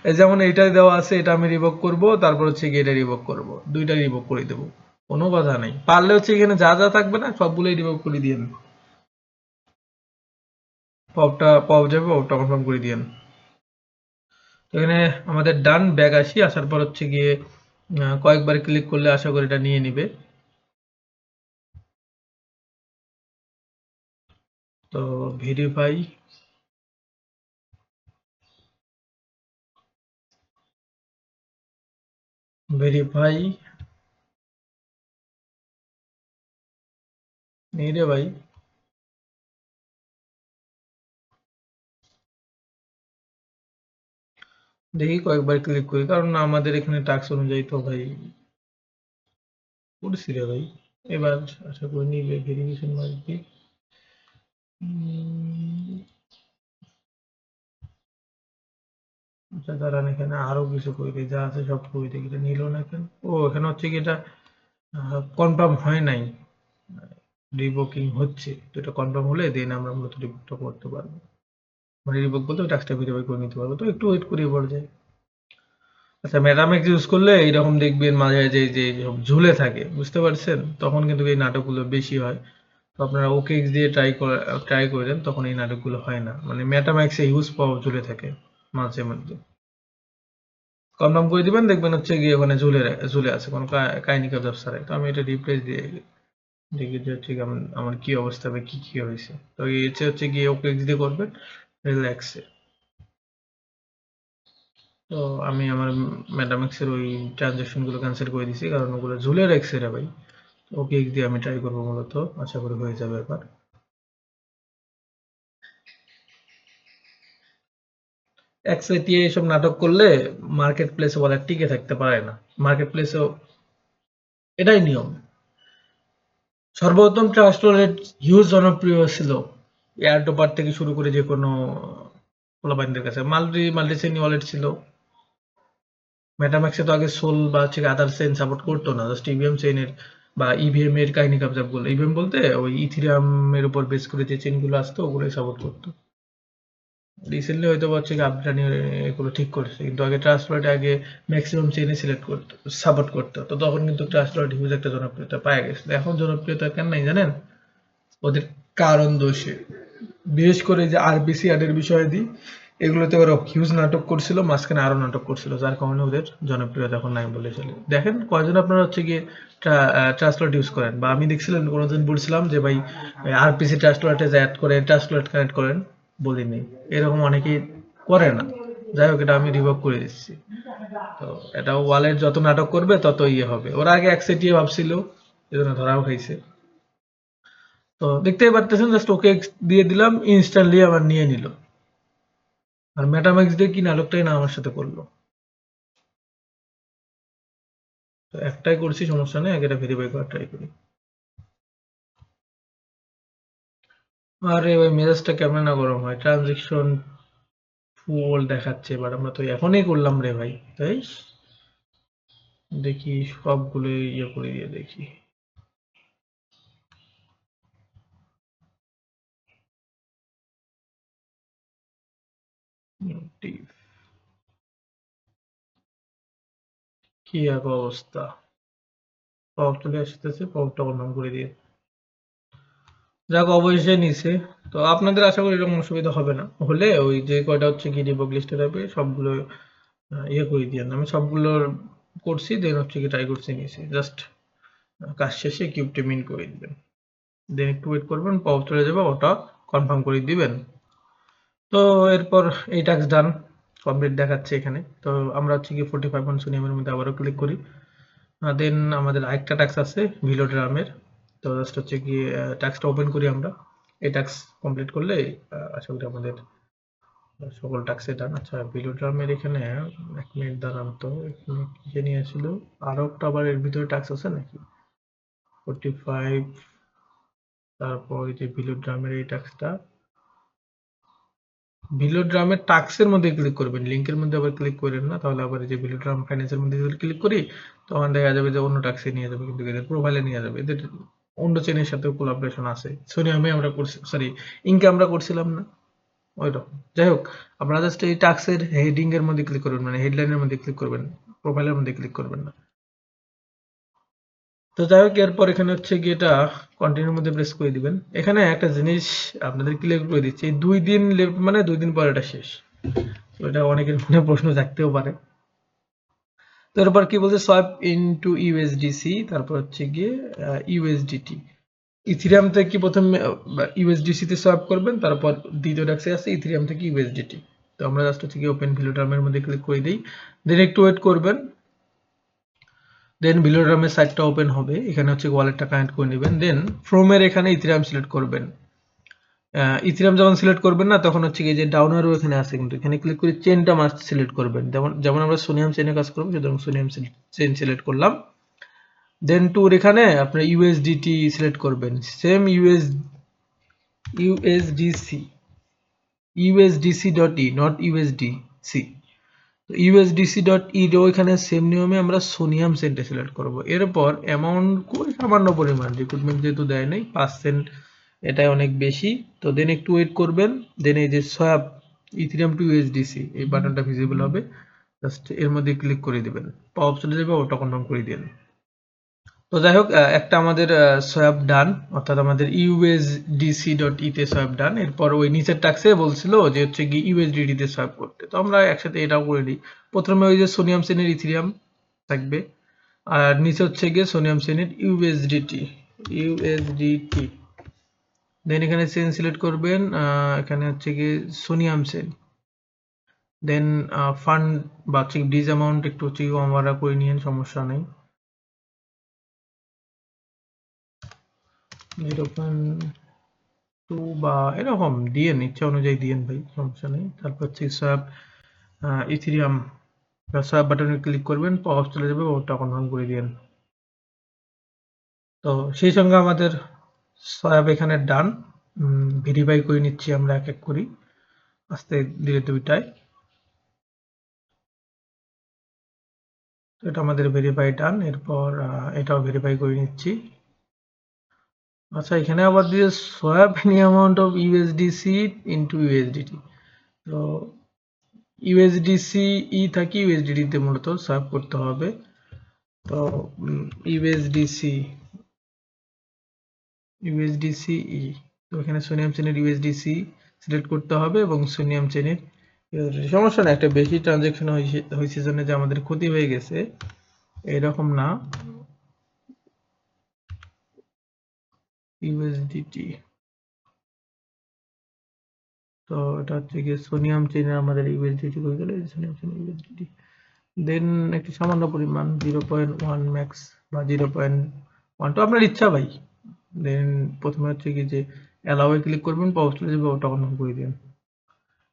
এই যেমন এইটাই দেওয়া আছে, এটা আমি রিভোক করব, তারপর হচ্ছে গিয়ে এটা রিভোক করব, দুইটা রিভোক করে দেবো, কোনো কথা নাই। পারলে হচ্ছে এখানে যা যা থাকবে না সবগুলোই রিভোক করে দিয়েন। পপ যাবে, পপটা কনফার্ম করে দিয়েন। তো এখানে আমাদের ডান, ব্যাক আসি, আসার পর হচ্ছে গিয়ে কয়েকবার ক্লিক করলে আশা করি এটা নিয়ে নিবে। তো ভেরিফাই, ভেরিফাই নেই রে ভাই, দেখি কয়েকবার ক্লিক করি, কারণ আমাদের এখানে টাস্ক অনুযায়ী তো ভাই করছি রে ভাই। এবার আশা করি নিবে, ভেরিফিকেশন মারবি। আচ্ছা দাঁড়ান, এখানে আরো কিছু করে দিই, যা আছে সব করে দিই, এটা নিল না কেন? ও এখানে হচ্ছে কি এটা কনফার্ম হয় নাই, রিবুকিং হচ্ছে, তো এটা কনফার্ম হলে দেন আমরা মূলত রিবুকটা করতে পারবো, মানে রিবুক বলতে ওই টাস্কটা ভেরিফাই করে নিতে পারবো। তো একটু ওয়েট করিয়ে পড়ে যায়। আচ্ছা, মেটামেক্স ইউজ করলে এইরকম দেখবেন মাঝে যে যে সব ঝুলে থাকে, বুঝতে পারছেন? তখন কিন্তু এই নাটকগুলো বেশি হয়। তো আপনারা ওকেএক্স দিয়ে ট্রাই করে দেন, তখন এই নাটকগুলো হয় না, মানে মেটাম্যাক্সে হিউজ পাওয়ার ঝুলে থাকে মাঝে মধ্যে। কনফার্ম করে দিবেন, দেখবেন হচ্ছে গিয়ে ওখানে ঝুলে আছে কোনো কাহিনী কাজ ছাড়াই। তো আমি এটা রিপ্লেস দিয়ে দেখি যে হচ্ছে গিয়ে আমার কি অবস্থা হবে, কি কি হয়েছে। তো এই হচ্ছে গিয়ে ওকেএক্স দিয়ে করবেন রিল্যাক্সে। তো আমি আমার মেটাম্যাক্সের ওই ট্রানজাকশন গুলো ক্যান্সেল করে দিছি, কারণ ওগুলো ঝুলে রাখছে রে ভাই। ওকেএক্স দিয়ে আমি ট্রাই করবো মূলত, আশা করি হয়ে যাবে এবার। একসাথে এসব নাটক করলে মার্কেট প্লেসে ওয়ালেট টিকে থাকতে পারে না। মার্কেট প্লেসেও এটাই নিয়ম। সর্বপ্রথম ট্রাস্ট ওয়ালেট হিউজ জনপ্রিয় ছিল, এয়ারডোপার থেকে শুরু করে যে কোনো পোলাপাইনদের কাছে। মাল্টি চেইন ওয়ালেট ছিল। মেটাম্যাক্সে তো আগে সোল বা হচ্ছে আদার চেইন সাপোর্ট করতো না, জাস্ট ইভিএম চেইনের বা ইভিএম এর কাহিনী কাবজাব গুলো, ইভিএম বলতে ওই ইথিরিয়াম এর উপর বেস করে যে চেইন গুলো আসতো ওগুলোই সাপোর্ট করতো। রিসেন্টলি হয়তো হচ্ছে কি আপডেট নিয়ে এগুলো ঠিক করেছে, কিন্তু আগে ট্রাস্ট ওয়ালেট আগে ম্যাক্সিমাম চেইনে সিলেক্ট করতো, সাপোর্ট করতো। তো তখন কিন্তু ট্রাস্ট ওয়ালেট হিউজ একটা জনপ্রিয়তা পায় গেছে। এখন জনপ্রিয়তা কেন নাই জানেন? ওদের কারণ দোষে। বিশেষ করে যে আরবিসি অ্যাডের বিষয়ে দিই, এগুলোতে ওরা হিউজ নাটক করছিল, মাঝখানে আরো নাটক করছিল, যার কারণে ওদের জনপ্রিয়তা এখন নাই বলে চলে। দেখেন কয়জন আপনারা হচ্ছে গিয়ে ট্রাস্টওয়ালেট ইউজ করেন, বা আমি দেখছিলেন কোনোদিন বলছিলাম যে ভাই আরপিসি ট্রাস্টওয়ালেটে অ্যাড করে ট্রাস্টওয়ালেট কানেক্ট করেন, বলিনি। এরকম অনেকেই করে না। যাই হোক, এটা আমি রিভোক করে দিচ্ছি। তো এটা ওয়ালেট যত নাটক করবে তত ইয়ে হবে। ওরা আগে একসেটিয়ে ভাবছিল, এজন্য ধরাও খাইছে। তো দেখতেই পারতেছেন, জাস্ট ওকে দিয়ে দিলাম, ইনস্ট্যান্টলি আবার নিয়ে নিল। আর মেটাম্যাক্স দিয়ে কি নাটকটাই না আমার সাথে করলো। তো একটাই করছি, সমস্যা নেই, আগে এটা ভেরিফাই করার ট্রাই করি। আরে ওই মেজাজটা কেমন না গরম হয়, ট্রানজেকশন ফুল দেখাচ্ছে, বাট আমরা তো এখনই করলাম রে ভাই, তাই দেখি সবগুলো ইয়ে করে দিয়ে দেখি। মোটিভ কি এক অবস্থা, পাওয়ার চলে আসতেছে, পাওয়ারটা কনফার্ম করে দিয়ে যাক অবশ্যই নিছে। তো আপনাদের আশা করি এরকম অসুবিধা হবে না, হলে ওই যে কয়টা হচ্ছে কি ডিবাগ লিস্টে থাকবে সবগুলো ইয়ে করে দিয়ে আমি সবগুলোর করছি, দেন হচ্ছে কি ট্রাই করছি নিয়েছি, জাস্ট কাজ শেষে কিউবটি মিন করে দিবেন, দেন একটু ওয়েট করবেন, পাওয়ার চলে যাবে, ওটা কনফার্ম করে দিবেন। তো এরপর এই টাস্ক ডান কমপ্লিট দেখাচ্ছে এখানে। তো আমরা হচ্ছে কি 45 পয়েন্ট সোনিয়ামের মধ্যে আবারও ক্লিক করি, দেন আমাদের আরেকটা টাস্ক আছে ভিলোড্রামের। তো জাস্ট হচ্ছে কি টাস্কটা ওপেন করি আমরা, এই টাস্ক কমপ্লিট করলে আশা করি আমাদের সকল টাস্কই ডান। আচ্ছা ভিলোড্রামের এখানে 1 মিনিট দাঁড়ান, তো এখানে কি নিয়ে আসছিল, আরো একটা আবার এর ভিতরে টাস্ক আছে নাকি 45, তারপর এই যে ভিলোড্রামের এই টাস্কটা, ভিলোড্রামের টাস্কের মধ্যে ক্লিক করবেন, লিংকের মধ্যে আবার ক্লিক করেন না, তাহলে আবার এই যে ভিলোড্রাম ফাইন্যান্সের মধ্যে যদি ক্লিক করি তখন দেখা যাবে যে অন্য টাস্কে নিয়ে যাবে, কিন্তু এদের প্রোফাইলে নিয়ে যাবে, এদের অন্য চেনের সাথে কোলাবোরেশন আছে। সোনিয়ামে আমরা করছি, সরি ইনকে আমরা করছিলাম না ওই রকম। যাই হোক, আপনারা জাস্ট এই টাস্কের হেডিং এর মধ্যে ক্লিক করবেন, মানে হেডলাইনের মধ্যে ক্লিক করবেন, প্রোফাইলের মধ্যে ক্লিক করবেন না। তো যাই হোক, এরপর এখানে হচ্ছে গিয়ে এটা কন্টিনিউর মধ্যে প্রেস করে দিবেন। এখানে একটা জিনিস আপনাদের ক্লিয়ার করে দিচ্ছি, 2 দিন লেফট মানে 2 দিন পর এটা শেষ। তো এটা অনেকের মনে প্রশ্ন থাকতেও পারে। তো এরপর কি বলছে, সোয়াপ ইনটু ইউএসডিসি, তারপর হচ্ছে গিয়ে ইউএসডিটি। ইথিরিয়াম থেকে প্রথমে ইউএসডিসি তে সোয়াপ করবেন, তারপর দ্বিতীয় টাক্সে আছে ইথিরিয়াম থেকে ইউএসডিটি। তো আমরা জাস্ট হচ্ছে গিয়ে ওপেন ভিলোড্রামের মধ্যে ক্লিক করে দিই, দেন একটু ওয়েট করবেন, দেন ভিলোড্রামের সাইটটা ওপেন হবে, এখানে হচ্ছে ওয়ালেটটা কানেক্ট করে নেবেন, দেন ফ্রমের এখানে ইথিরিয়াম সিলেক্ট করবেন। ইথিরিয়াম যখন সিলেক্ট করবেন না তখন হচ্ছে কি যে ডাউন অ্যারো এখানে আছে, কিন্তু এখানে ক্লিক করে চেনটা মাস্ট সিলেক্ট করবেন, যেমন যেমন আমরা সোনিয়াম চেনে কাজ করব, সুতরাং সোনিয়াম চেন সিলেক্ট করলাম। দেন টুর এখানে আপনার ইউএসডিটি সিলেক্ট করবেন, same USDC USDC dot E, not USDC. তো ইউএসডিসি ডট ই ওইখানে সেম নিয়মে আমরা সোনিয়াম সেন্টে সিলেক্ট করব। এরপর অ্যামাউন্ট খুবই সামান্য পরিমাণ, রিক্রুটমেন্ট যেহেতু দেয় নাই 5 সেন্ট, এটাই অনেক বেশি। তো দেন একটু ওয়েট করবেন, দেন এই যে সোয়াপ ইথিরিয়াম টু ইউএসডিসি এই বাটনটা ভিজিবল হবে, জাস্ট এর মধ্যে ক্লিক করে দিবেন, পপ চলে যাবে, ওটা কনফার্ম করে দিন। তো যাই হোক, একটা আমাদের সোয়াপ ডান, অর্থাৎ আমাদের ইউএসডিসি ডট ই তে সোয়াপ ডান। এরপর ওই নিচের টাক্সে বলছিল যে হচ্ছে কি ইউএসডিটি তে সোয়াপ করতে, তো আমরা একসাথে এটাও করে নিই। প্রথমে ওই যে সোনিয়াম সেনের ইথিরিয়াম থাকবে, আর নিচে হচ্ছে গিয়ে সোনিয়াম সেনের ইউএসডিটি। দেন এখানে সেন সিলেক্ট করবেন, এখানে হচ্ছে গিয়ে সোনিয়াম সেন, দেন ফান্ড বা হচ্ছে ডিজ অ্যামাউন্ট একটু হচ্ছে আমরা করে নিয়েন, সমস্যা নেই, 0.2 বা এরকম দিয়েন, ইচ্ছা অনুযায়ী দিয়েন ভাই, সমস্যা নেই। তারপর হচ্ছে সোয়াপ ইথিরিয়াম, সোয়াপ বাটনে ক্লিক করবেন, পাওয়ার চলে যাবে, ওটা কনফার্ম করে দিয়েন। তো সেই সঙ্গে আমাদের সোয়াপ এখানে ডান, ভেরিফাই করে নিচ্ছি আমরা এক এক করি আস্তে ধীরে দুইটায়। তো এটা আমাদের ভেরিফাই ডান, এরপর এটাও ভেরিফাই করে নিচ্ছি। আচ্ছা এখানে আবার দিয়ে swap any amount of USDC into USDT. তো ইউএসডিসি ই থাকি ইউএসডিটি তে মূলত সোয়াপ করতে হবে। তো ইউএসডিসি ইউএসডিসি ই, তো এখানে সোনিয়াম চেনের ইউএসডিসি সিলেক্ট করতে হবে এবং সোনিয়াম চেনের সমস্যা না, একটা বেশি ট্রানজাকশন হয়েছে জন্য যে আমাদের ক্ষতি হয়ে গেছে এরকম না। ইউএসডিটি, তো এটা হচ্ছে গিয়ে সোনিয়াম চেনের আমাদের ইউএসডিটি হয়ে গেল, সোনিয়াম চেনের ইউএসডিটি, দেন একটু সামান্য পরিমাণ 0.1 ম্যাক্স বা 0.1, আপনার ইচ্ছা ভাই। দেন প্রথমে হচ্ছে কি যে অ্যালাউয়ে ক্লিক করবেন, পাওয়ার চলে যাবে, ওটা অন করে দিন।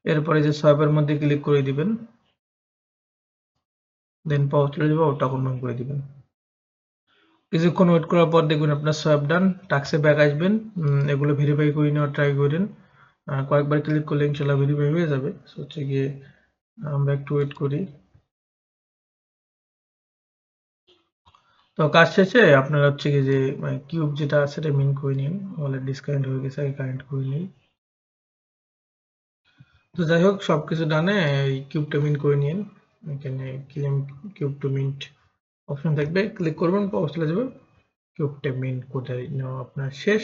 এরপরে যে সোয়াপের মধ্যে ক্লিক করে দিবেন, দেন পাওয়ার চলে যাবে, ওটা কনফার্ম করে দিবেন। কিছুক্ষণ ওয়েট করার পর দেখবেন আপনার সোয়াপ ডান, টাক্সে ব্যাক আসবেন, এগুলো ভেরিফাই করে নেওয়ার ট্রাই করেন, কয়েকবার ক্লিক করলে ইনশাল্লাহ ভেরিফাই হয়ে যাবে। হচ্ছে গিয়ে আমরা একটু ওয়েট করি। তো কাজ শেষে আপনারা হচ্ছে কি যে কিউব যেটা আছে সেটা মিন করে নিন, ওয়ালেট ডিসকানেক্ট হয়ে গেছে, আগে কানেক্ট করে নিই। তো যাই হোক সবকিছু ডানে এই কিউবটা মিন্ট করে নিন। এখানে claim cube to mint option থাকবে, ক্লিক করবেন, পাওয়ার চলে যাবে, কিউবটা মিন্ট করে নেওয়া আপনার শেষ।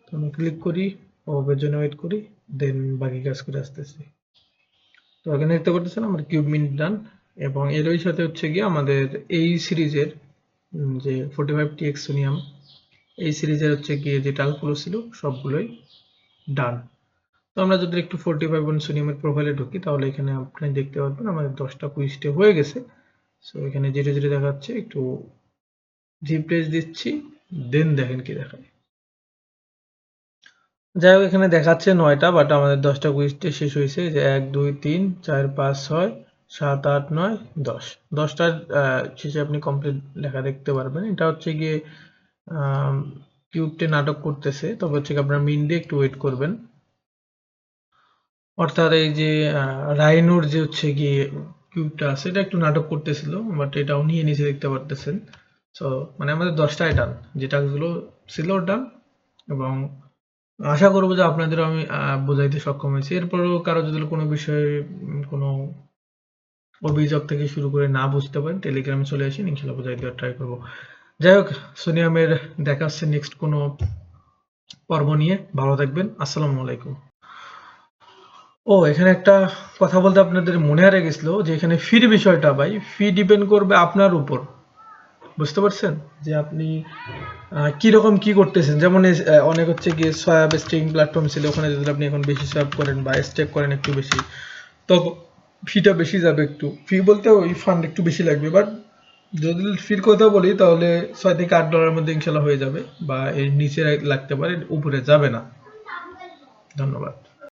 তো আমি ক্লিক করি, ওভাবের জন্য ওয়েট করি, দেন বাকি কাজ করে আসতেছি। তো এখানে দেখতে পাচ্ছেন আমার কিউব মিন্ট ডান। এবং এরই সাথে হচ্ছে গিয়ে আমাদের এই সিরিজের যে 45TX সোনিয়াম, এই সিরিজের হচ্ছে গিয়ে যে টাস্কগুলো ছিল সবগুলোই ডান। তো আমরা যদি একটু 45 সোনিয়ামের প্রোফাইলে ঢুকি তাহলে এখানে আপনি দেখতে পারবেন আমাদের 10টা কুইজটে হয়ে গেছে। সো এখানে যেটা যেটা দেখাচ্ছে একটু রিপ্লেস দিচ্ছি, দেন দেখেন কি দেখায়। যাই হোক এখানে দেখাচ্ছে 9টা, বাট আমাদের 10টা কুইজটে শেষ হয়েছে, যে 1 2 3 4 5 6 7 8 9 10, 10টার শেষে আপনি কমপ্লিট লেখা দেখতে পারবেন। এটা হচ্ছে গিয়ে কিউবটে নাটক করতেছে, তবে হচ্ছে আপনার মিন দিয়ে একটু ওয়েট করবেন। অর্থাৎ এই যে রাইনোর যে হচ্ছে গিয়ে কিউবটা আছে এটা একটু নাটক করতেছিল, বাট এটাও নিয়ে নিচে দেখতে পারতেছেন। সো মানে আমাদের 10টাই ডান, যে টাস্কগুলো ছিল ডান। এবং আশা করবো যে আপনাদেরও আমি বোঝাইতে সক্ষম হয়েছি। এরপরেও কারো যদি কোনো বিষয়ে কোনো অভিযোগ থেকে শুরু করে না বুঝতে পারেন, টেলিগ্রামে চলে আসেন, ইনশাল্লাহ বোঝাই দেওয়ার ট্রাই করবো। যাই হোক, সোনিয়ামের দেখা হচ্ছে নেক্সট কোনো পর্ব নিয়ে। ভালো থাকবেন, আসসালামু আলাইকুম। ও এখানে একটা কথা বলতে আপনাদের মনে হারিয়ে গেছিল, যে এখানে ফির বিষয়টা ভাই, ফি ডিপেন্ড করবে আপনার উপর, বুঝতে পারছেন, যে আপনি কিরকম কি করতেছেন। যেমন অনেক হচ্ছে গিয়ে সোয়াব স্টেকিং প্ল্যাটফর্ম ছিল, ওখানে যদি আপনি এখন বেশি সোয়াব করেন বা স্টেক করেন একটু বেশি, তো ফিটা বেশি যাবে, একটু ফি বলতে ওই ফান্ড একটু বেশি লাগবে। বাট যদি ফির কথা বলি তাহলে $6 থেকে $8 মধ্যে ইনশাল্লাহ হয়ে যাবে, বা এর নিচে লাগতে পারে, উপরে যাবে না। ধন্যবাদ।